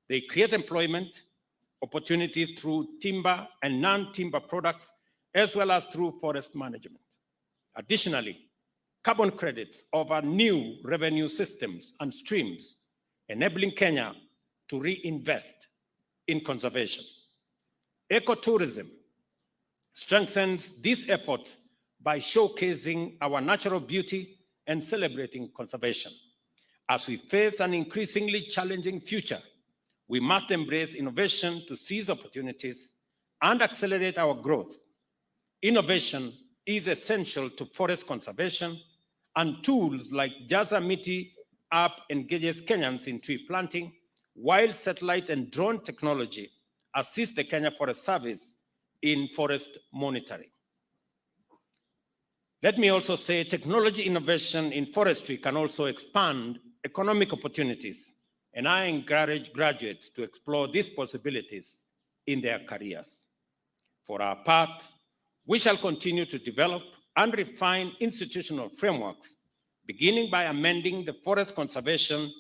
They create employment opportunities through timber and non-timber products, as well as through forest management. Additionally, carbon credits offer new revenue systems and streams, enabling Kenya to reinvest in conservation. Ecotourism strengthens these efforts by showcasing our natural beauty and celebrating conservation. As we face an increasingly challenging future, we must embrace innovation to seize opportunities and accelerate our growth. Innovation is essential to forest conservation, and tools like Jaza Miti app engages Kenyans in tree planting, while satellite and drone technology assist the Kenya Forest Service in forest monitoring. Let me also say technology innovation in forestry can also expand economic opportunities, and I encourage graduates to explore these possibilities in their careers. For our part, We shall continue to develop and refine institutional frameworks, beginning by amending the Forest Conservation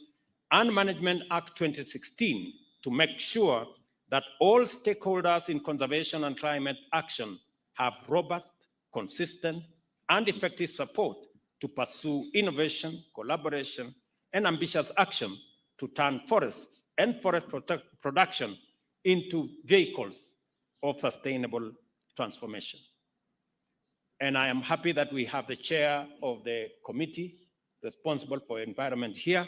and Management Act 2016 to make sure that all stakeholders in conservation and climate action have robust, consistent, and effective support to pursue innovation, collaboration, and ambitious action to turn forests and forest production into vehicles of sustainable transformation. And I am happy that we have the chair of the committee responsible for environment here,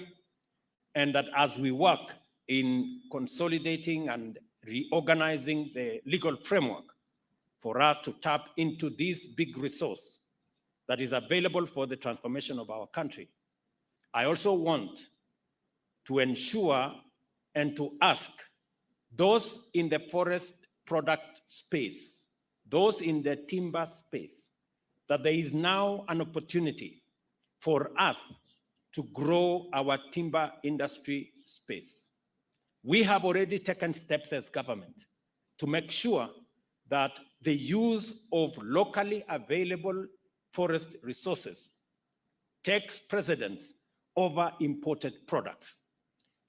and that as we work in consolidating and reorganizing the legal framework for us to tap into this big resource that is available for the transformation of our country, I also want to ensure and to ask those in the forest product space, those in the timber space, that there is now an opportunity for us to grow our timber industry space. We have already taken steps as government to make sure that the use of locally available forest resources takes precedence over imported products.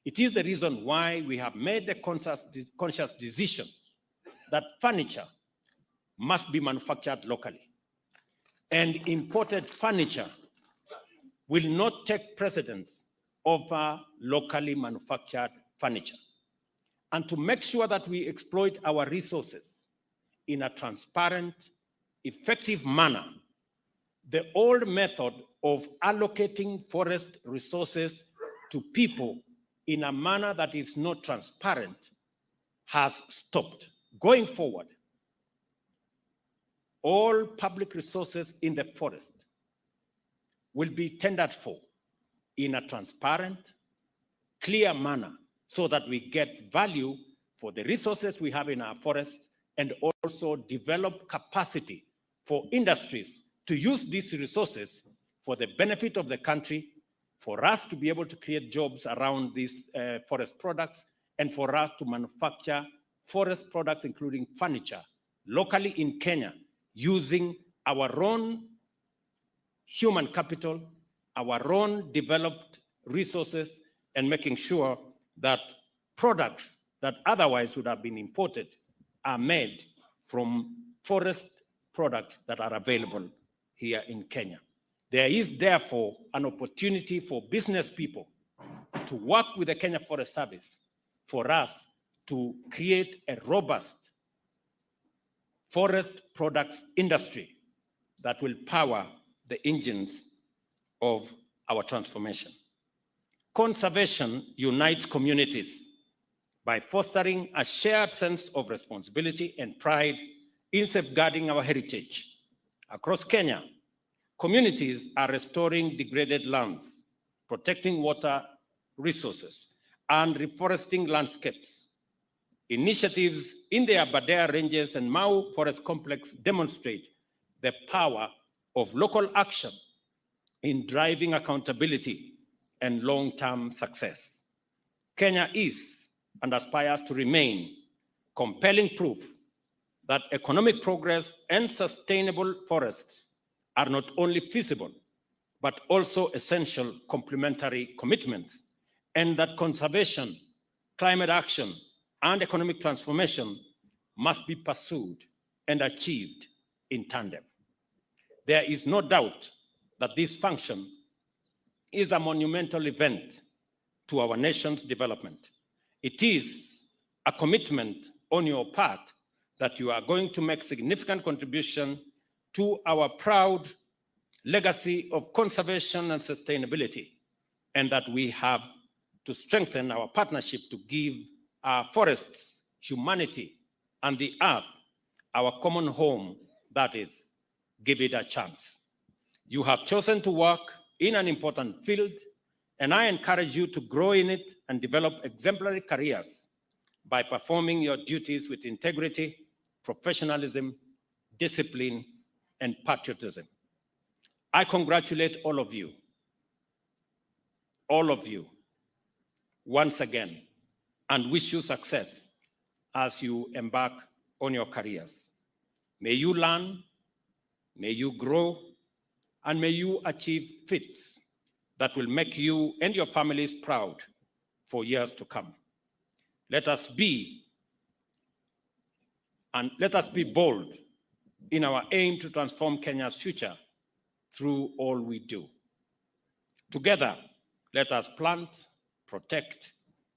It is the reason why we have made the conscious decision that furniture must be manufactured locally, and imported furniture will not take precedence over locally manufactured furniture. And to make sure that we exploit our resources in a transparent, effective manner, the old method of allocating forest resources to people in a manner that is not transparent has stopped. Going forward, all public resources in the forest will be tendered for in a transparent, clear manner so that we get value for the resources we have in our forests and also develop capacity for industries to use these resources for the benefit of the country, for us to be able to create jobs around these forest products, and for us to manufacture forest products, including furniture, locally in Kenya, using our own human capital, our own developed resources, and making sure that products that otherwise would have been imported are made from forest products that are available here in Kenya. There is therefore an opportunity for business people to work with the Kenya Forest Service for us to create a robust forest products industry that will power the engines of our transformation. Conservation unites communities by fostering a shared sense of responsibility and pride in safeguarding our heritage. Across Kenya, communities are restoring degraded lands, protecting water resources, and reforesting landscapes. Initiatives in the Aberdare Ranges and Mau Forest Complex demonstrate the power of local action in driving accountability and long-term success. Kenya is and aspires to remain compelling proof that economic progress and sustainable forests are not only feasible, but also essential complementary commitments, and that conservation, climate action, and economic transformation must be pursued and achieved in tandem. There is no doubt that this function is a monumental event to our nation's development. It is a commitment on your part that you are going to make significant contribution to our proud legacy of conservation and sustainability, and that we have to strengthen our partnership to give our forests, humanity, and the earth our common home, that is, give it a chance. You have chosen to work in an important field, and I encourage you to grow in it and develop exemplary careers by performing your duties with integrity, professionalism, discipline, and patriotism. I congratulate all of you, once again, and wish you success as you embark on your careers. May you learn may you grow, and may you achieve feats that will make you and your families proud for years to come. Let us be bold in our aim to transform Kenya's future through all we do. Together, let us plant, protect,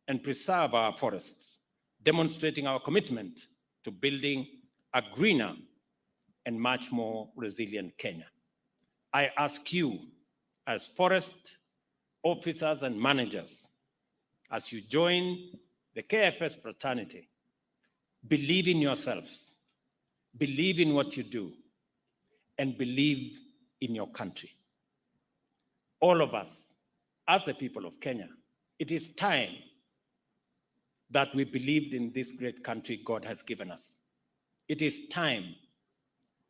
and preserve our forests, demonstrating our commitment to building a greener and much more resilient Kenya. I ask you, as forest officers and managers, as you join the KFS fraternity, believe in yourselves, believe in what you do, and believe in your country. All of us, as the people of Kenya, it is time that we believed in this great country God has given us. It is time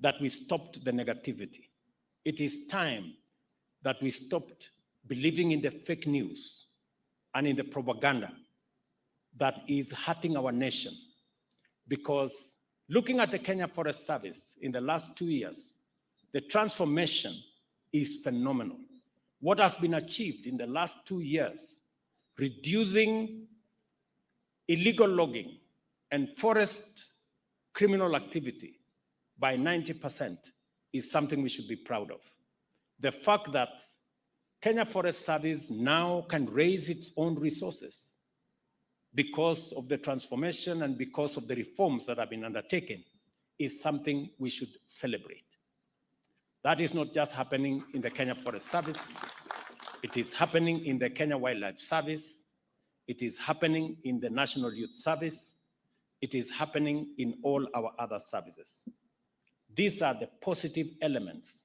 that we stopped the negativity. It is time that we stopped believing in the fake news and in the propaganda that is hurting our nation. Because looking at the Kenya Forest Service in the last 2 years, the transformation is phenomenal. What has been achieved in the last 2 years, reducing illegal logging and forest criminal activity by 90%, is something we should be proud of. The fact that Kenya Forest Service now can raise its own resources because of the transformation and because of the reforms that have been undertaken is something we should celebrate. That is not just happening in the Kenya Forest Service. It is happening in the Kenya Wildlife Service. It is happening in the National Youth Service. It is happening in all our other services. These are the positive elements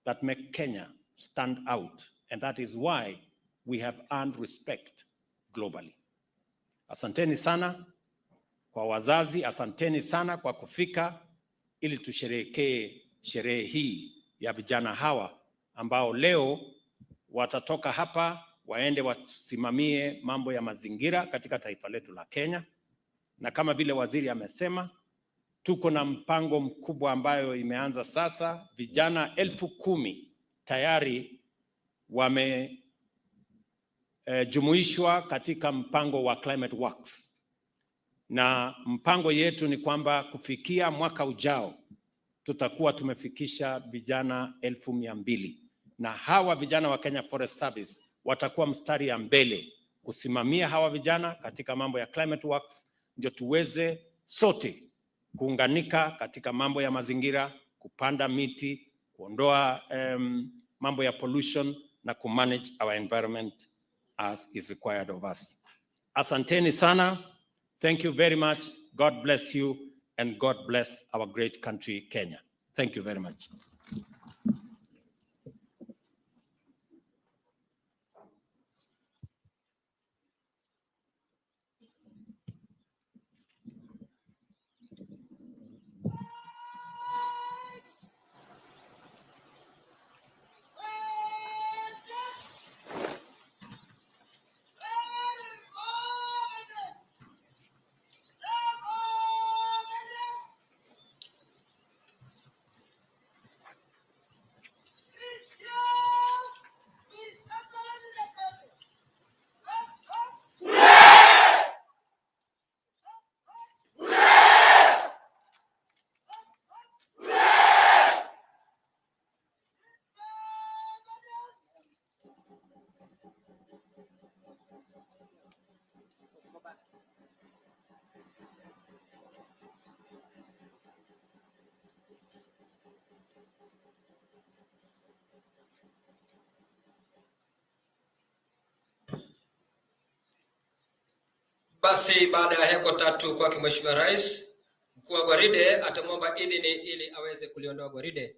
that make Kenya stand out, and that is why we have earned respect globally. Asanteni sana kwa wazazi, asanteni sana kwa kufika ili tusherehekee sherehe hii ya vijana hawa ambao leo watatoka hapa waende wasimamie mambo ya mazingira katika taifa letu la Kenya. Na kama vile waziri amesema, tuko na mpango mkubwa ambayo imeanza sasa. Vijana 10,000 tayari wamejumuishwa katika mpango wa Climate Works. Na mpango yetu ni kwamba kufikia mwaka ujao tutakuwa tumefikisha vijana 200,000. Na hawa vijana wa Kenya Forest Service watakuwa mstari ya mbele kusimamia hawa vijana katika mambo ya Climate Works, ndio tuweze sote kuunganika katika mambo ya mazingira, kupanda miti, kuondoa mambo ya pollution na kumanage our environment as is required of us. Asanteni sana. Thank you very much. God bless you and God bless our great country, Kenya. Thank you very much. Basi baada ya heko tatu kwa Mheshimiwa Rais, mkuu wa gwaride atamwomba idhini ili aweze kuliondoa gwaride.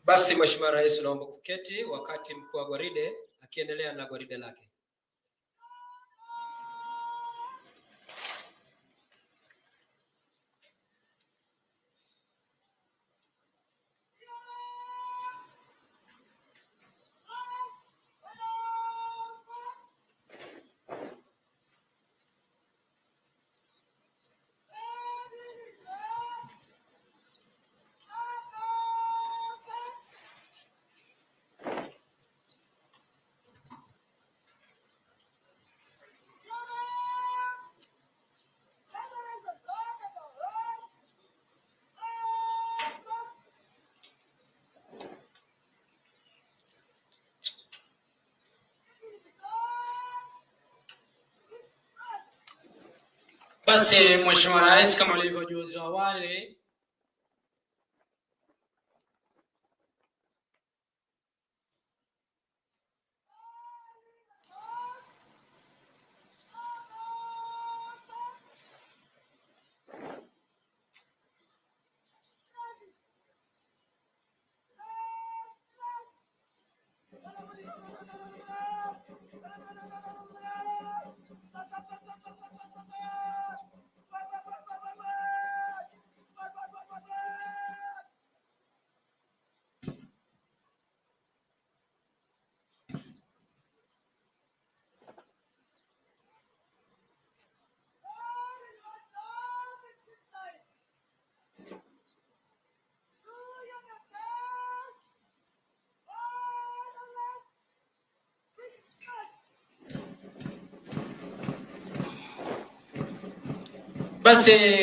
Basi Mheshimiwa Rais, unaomba kuketi wakati mkuu wa gwaride akiendelea na gwaride lake. Basi Mheshimiwa Rais, kama ulivyojuza awali,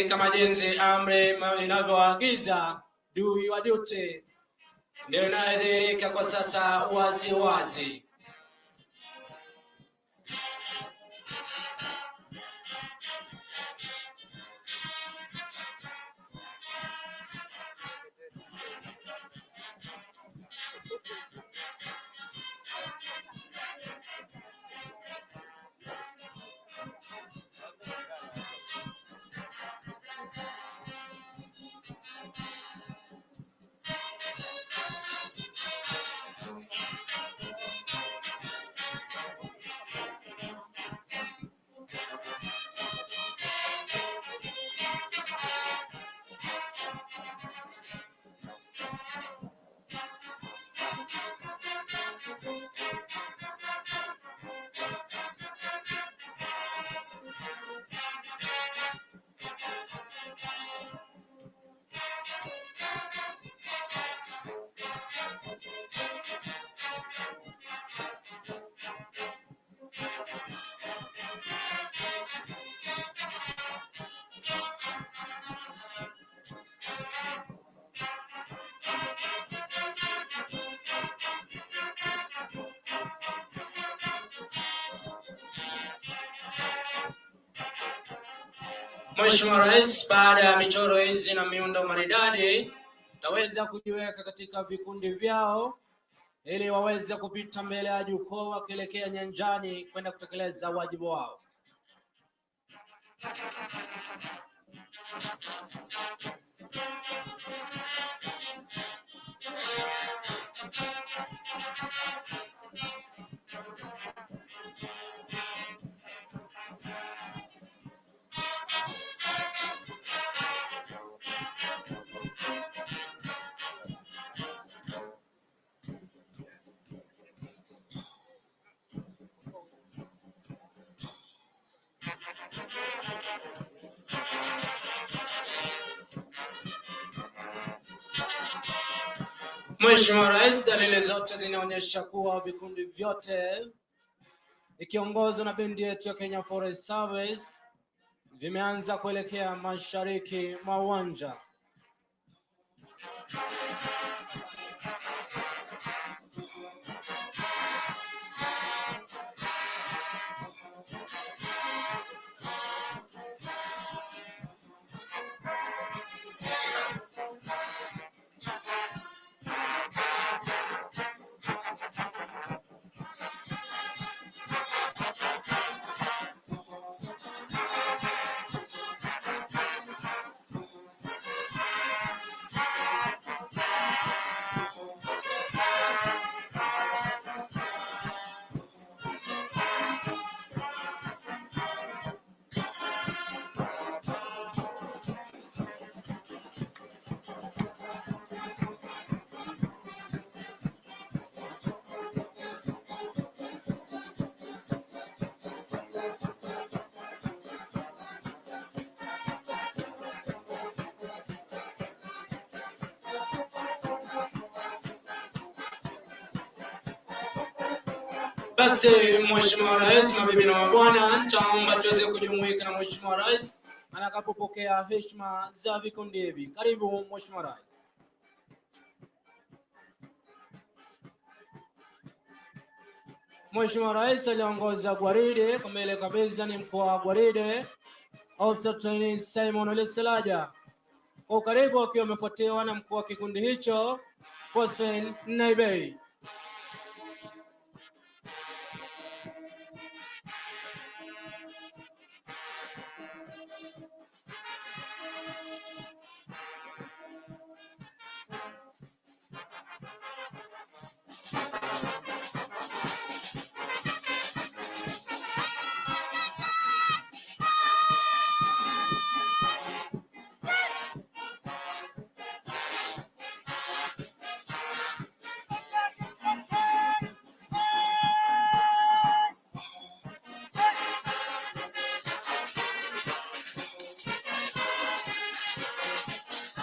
kama jinsi amri inavyoagiza, do your duty, ndio inayodhihirika kwa sasa wazi wazi. Mheshimiwa Rais, baada ya michoro hizi na miundo maridadi, taweza kujiweka katika vikundi vyao ili waweze kupita mbele ya jukwaa wakielekea nyanjani kwenda kutekeleza wajibu wao. Mheshimiwa Rais, dalili zote zinaonyesha kuwa vikundi vyote ikiongozwa na bendi yetu ya Kenya Forest Service vimeanza kuelekea mashariki mwa uwanja. Basi Mheshimiwa Rais, mabibi na mabwana, nitaomba tuweze kujumuika na Mheshimiwa Rais anakapopokea heshima za vikundi hivi. Karibu Mheshimiwa Rais. Mheshimiwa Rais aliongoza gwaride kwa mbele kabisa ni mkuu wa gwaride Officer Trainee Simon Oleselaja. Kwa karibu akiwa amefuatiwa na mkuu wa kikundi hicho Phosphine Naibei.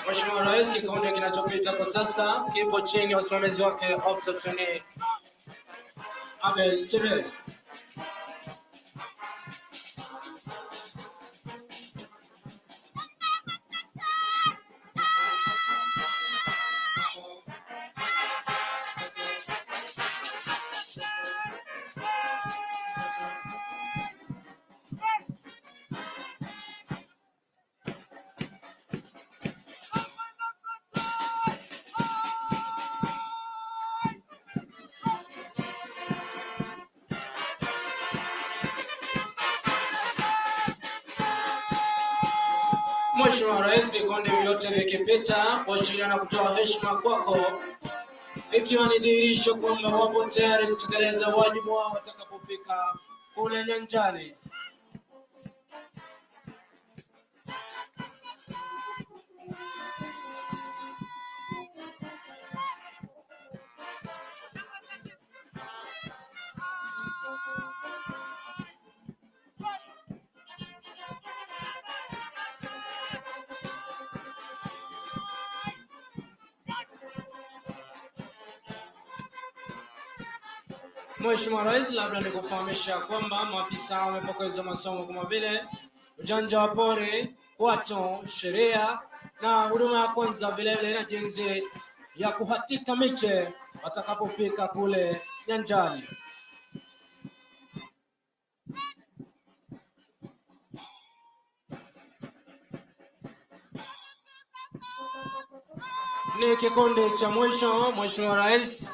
Mheshimiwa Rais, kikundi kinachopita kwa sasa kipo chini ya usimamizi wake Officer Trainee Abel Chebe. Mheshimiwa Rais, vikundi vyote vikipita kuashiria na kutoa heshima kwako, ikiwa ni dhihirisho kwamba wapo tayari kutekeleza wajibu wao watakapofika kule nyanjani. Mheshimiwa Rais, labda nikufahamisha kwamba maafisa wamepokezwa masomo kama vile ujanja wa pori, kwato, sheria na huduma ya kwanza, vile vile na jinsi ya kuhatika miche watakapofika kule nyanjani. Ni kikundi cha mwisho, Mheshimiwa Rais,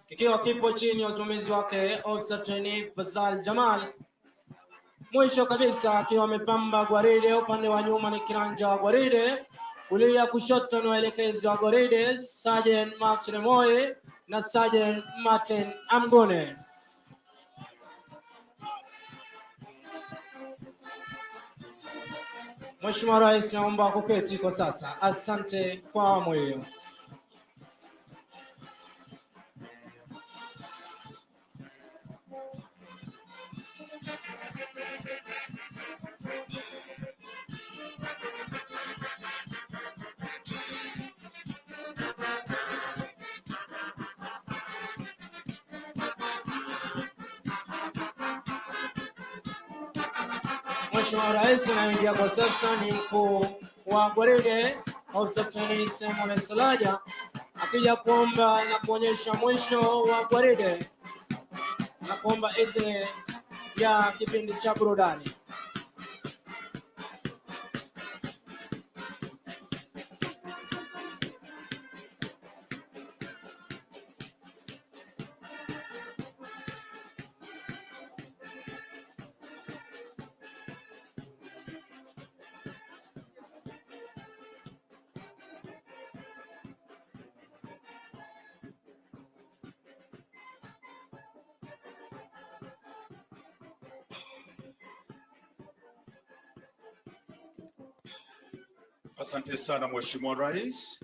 kikiwa kipo chini ya usimamizi wake Officer Trainee Fazal Jamal. Mwisho kabisa akiwa amepamba gwaride, upande wa nyuma ni kiranja wa gwaride, kulia kushoto ni waelekezi wa gwaride Sergeant Mark Cheremoye na Sergeant Martin Amgone. Mheshimiwa Rais, naomba kuketi kwa sasa. Asante kwa awamu hiyo. Mheshimiwa Rais, anaingia kwa sasa ni mkuu wa gwaride Officer Trainee Simon Oleselaja, akija kuomba na kuonyesha mwisho wa gwaride na kuomba idhini ya kipindi cha burudani. Asante sana Mheshimiwa Rais.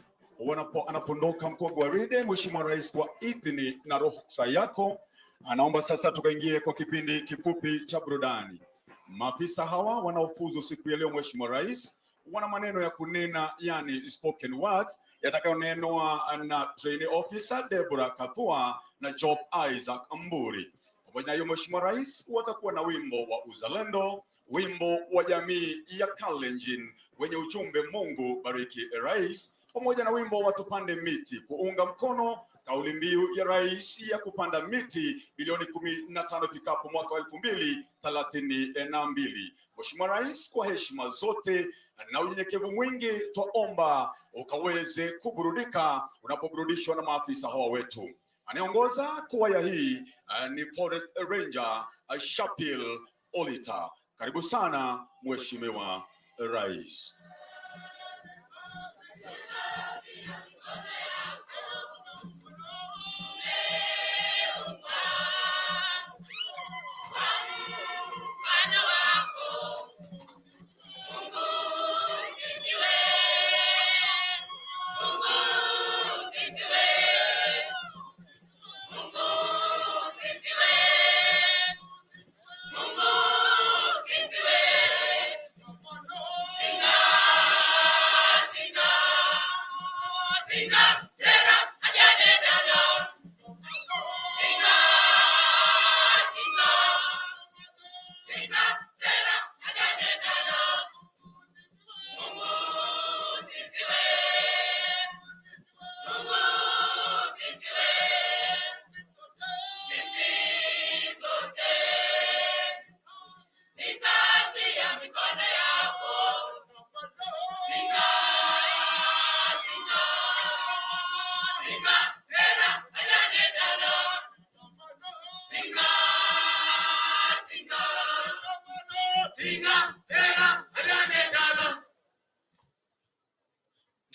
Anapondoka mkuu wa gwaride, Mheshimiwa Rais, kwa idhini na ruhusa yako, anaomba sasa tukaingie kwa kipindi kifupi cha burudani. Maafisa hawa wanaofuzu siku ya leo, Mheshimiwa Rais, wana maneno ya kunena, yani spoken word, yatakayonenwa na Trainee Officer Deborah Kathua na Job Isaac Mburi. Pamoja na hiyo, Mheshimiwa Rais, watakuwa na wimbo wa uzalendo, wimbo wa jamii ya Kalenjin wenye ujumbe Mungu bariki Rais, pamoja na wimbo wa tupande miti kuunga mkono kauli mbiu ya Rais ya kupanda miti bilioni 15 ifikapo mwaka wa 2032. Mheshimiwa Rais, kwa heshima zote na unyenyekevu mwingi, twaomba ukaweze kuburudika unapoburudishwa na maafisa hawa wetu. Anayeongoza kwaya hii ni Forest Ranger Shapil Olita. Karibu sana Mheshimiwa Rais.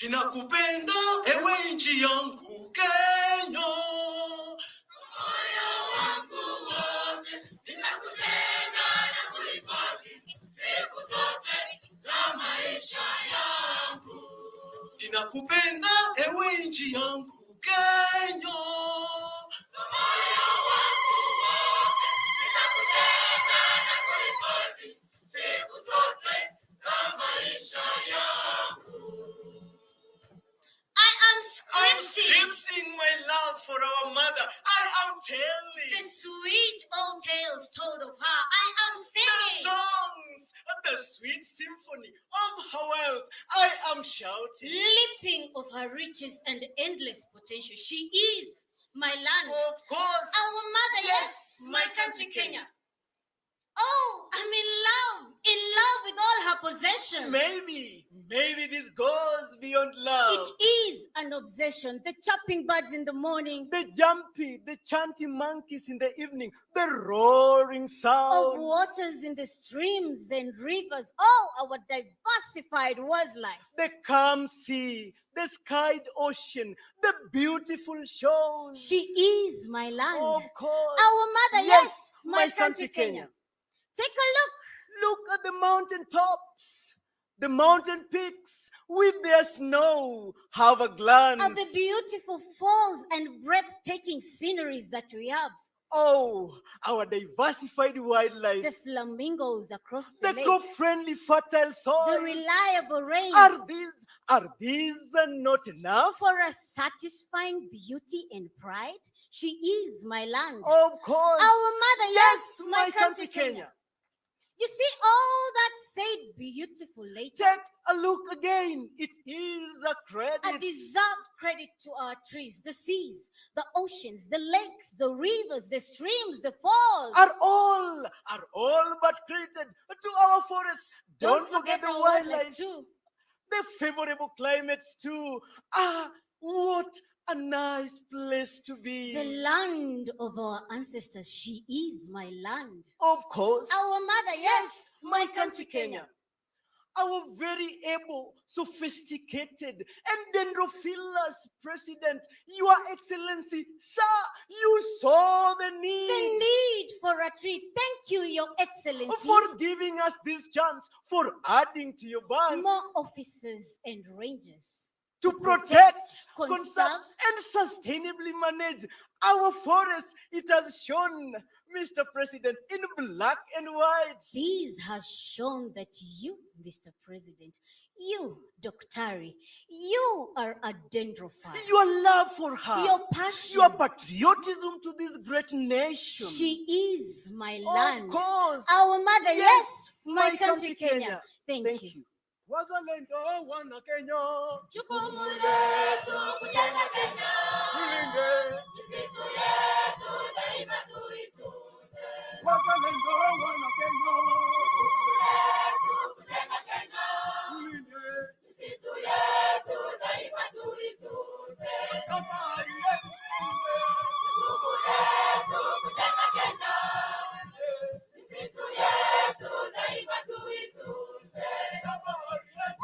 Ninakupenda ewe nchi yangu Kenya, moyo wangu wote. Ninakupenda na kuhifadhi siku zote za maisha yangu. Ninakupenda ewe nchi yangu Kenya, moyo wangu wote. Ninakupenda na kuhifadhi siku zote za maisha yangu. I'm scripting my love for our mother. I am telling the sweet old tales told of her. I am singing the songs, the sweet symphony of her wealth. I am shouting, leaping of her riches and endless potential. She is my land. Of course, our mother. Yes, my country Kenya. Oh, I'm in love with all her possessions. Maybe this goes beyond love. It is an obsession. The chirping birds in the morning, the chanting monkeys in the evening, the roaring sounds of waters in the streams and rivers. Oh, our diversified wildlife. The calm sea, the skied ocean, the beautiful shores. She is my land. Of course. Our mother, yes, my country Kenya. Take a look. Look at the mountain tops, the mountain peaks with their snow. Have a glance at the beautiful falls and breathtaking sceneries that we have. Oh, our diversified wildlife. The flamingos across the lake. eco-friendly fertile soil. The reliable rain. Are these not enough? For a satisfying beauty and pride, she is my land. Of course. Our mother, yes, my country Kenya. You see all that said beautiful later. Take a look again. It is a credit. A deserved credit to our trees, the seas, the oceans, the lakes, the rivers, the streams, the falls. Are all but credited to our forests. Don't forget the wildlife too. The favorable climates too. Ah, what a nice place to be. The land of our ancestors. She is my land. Of course. Our mother, yes, my country Kenya. Our very able, sophisticated, and dendrophilous President, Your Excellency, sir, you saw the need. The need for a tree. Thank you, Your Excellency. For giving us this chance, for adding to your band. More officers and rangers. To protect, conserve, and sustainably manage our forests. It has shown, Mr. President, in black and white. These has shown that you, Mr. President, You, Doctari, you are a dendrophile. Your love for her, Your passion. your patriotism to this great nation. She is my land. Of course. Our mother, Yes, my country, Kenya. Thank you. Wazalendo wana Kenya. Jukumu letu kujenga Kenya. Tulinde. Misitu yetu daima tuitunze. Wazalendo wana Kenya. Jukumu letu kujenga Kenya. Tulinde. Misitu yetu daima tuitunze. Bahari yetu tulinde. Jukumu letu kujenga Kenya. Misitu yetu daima tuitunze. Bahari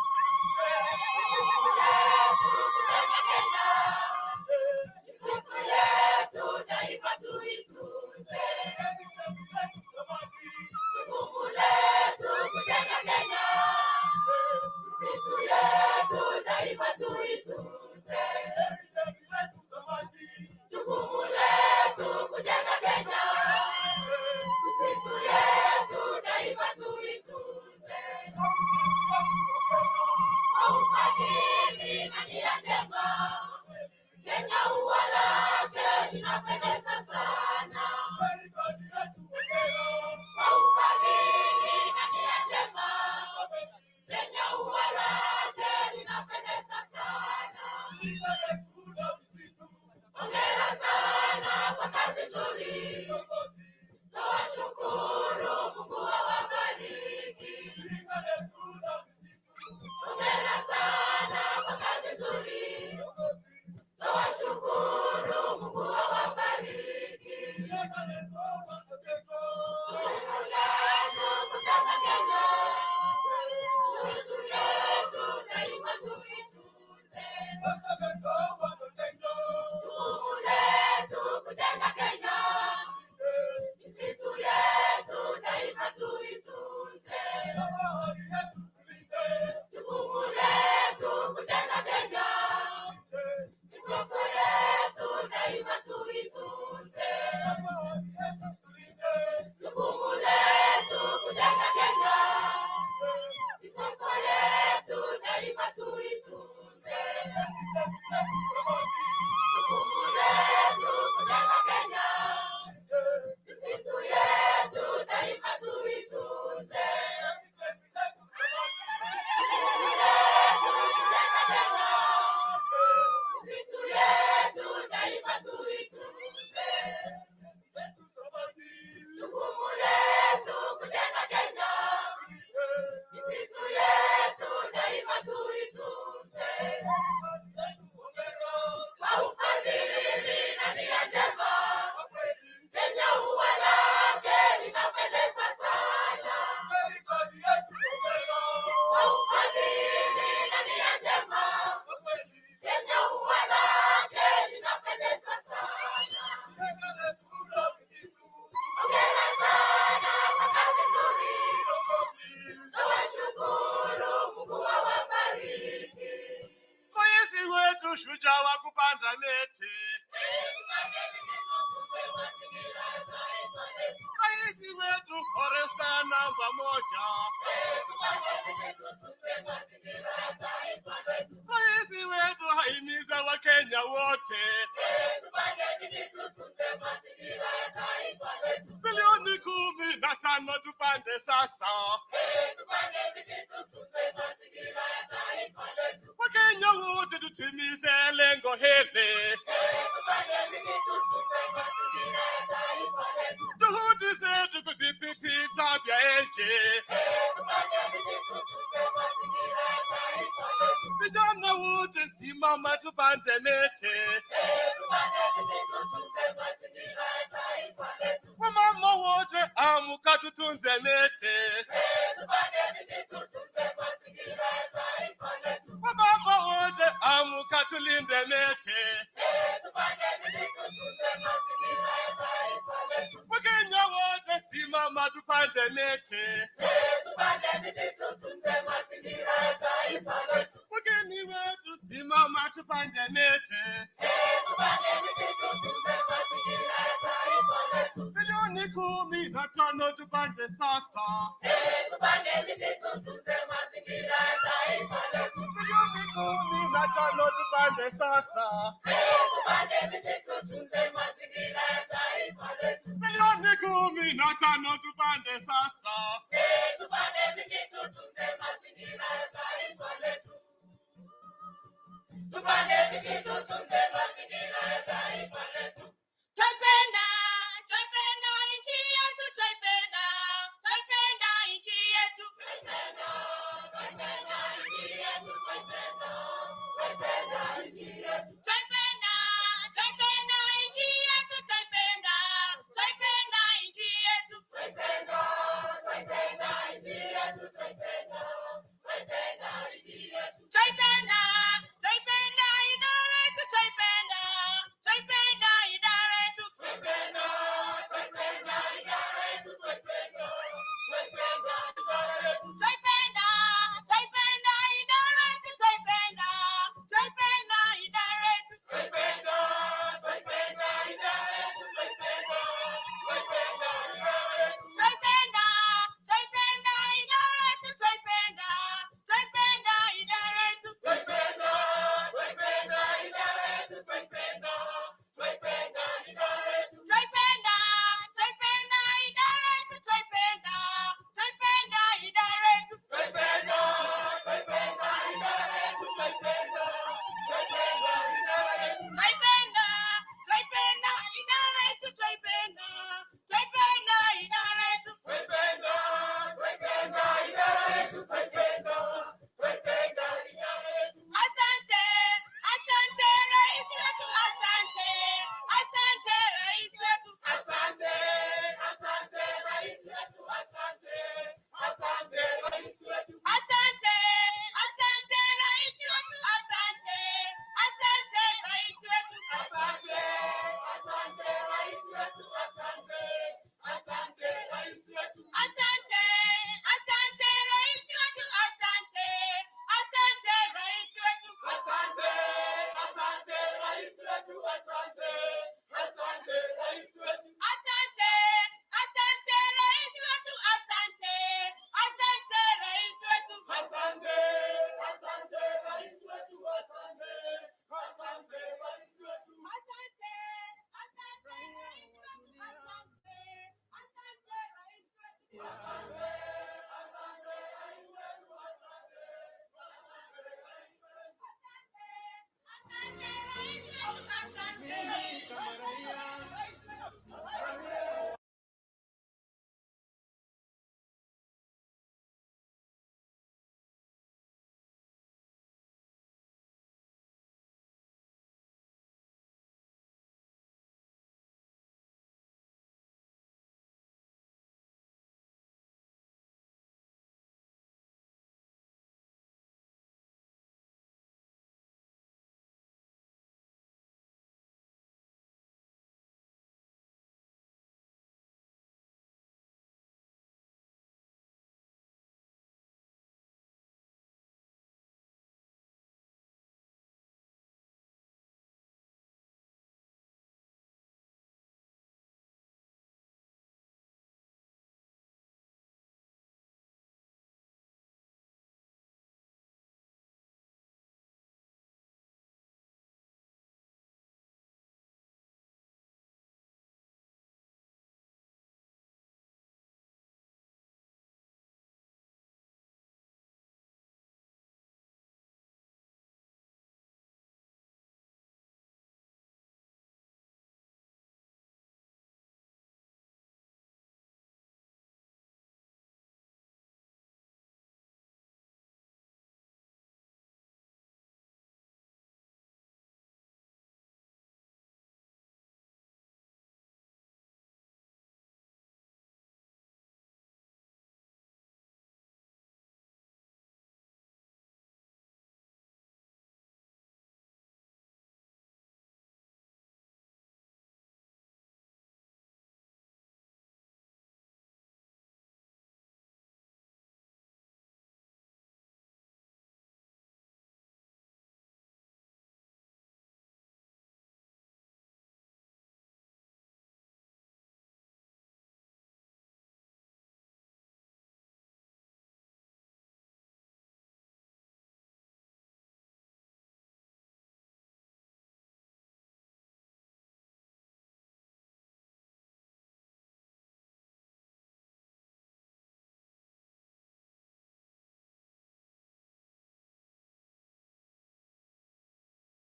yetu shujaa wa kupanda miti. Rais wetu Foresta namba 1. Rais wetu haimiza Wakenya wote. Bilioni 15 tupande sasa. Wakenya wote tutimize lengo hili. Juhudi zetu kudhibiti tabia nchi. Vijana wote simama tupande miti. Wamama wote amka tutunze miti. Wababa wote amka tulinde miti. Wakenya wote simama tupande miti. Wageni wetu simama tupande miti. Bilioni 15 tupande sasa. Milioni 15 tupande sasa. Milioni 15 tupande sasa. Tupande miti tutunze mazingira ya taifa letu.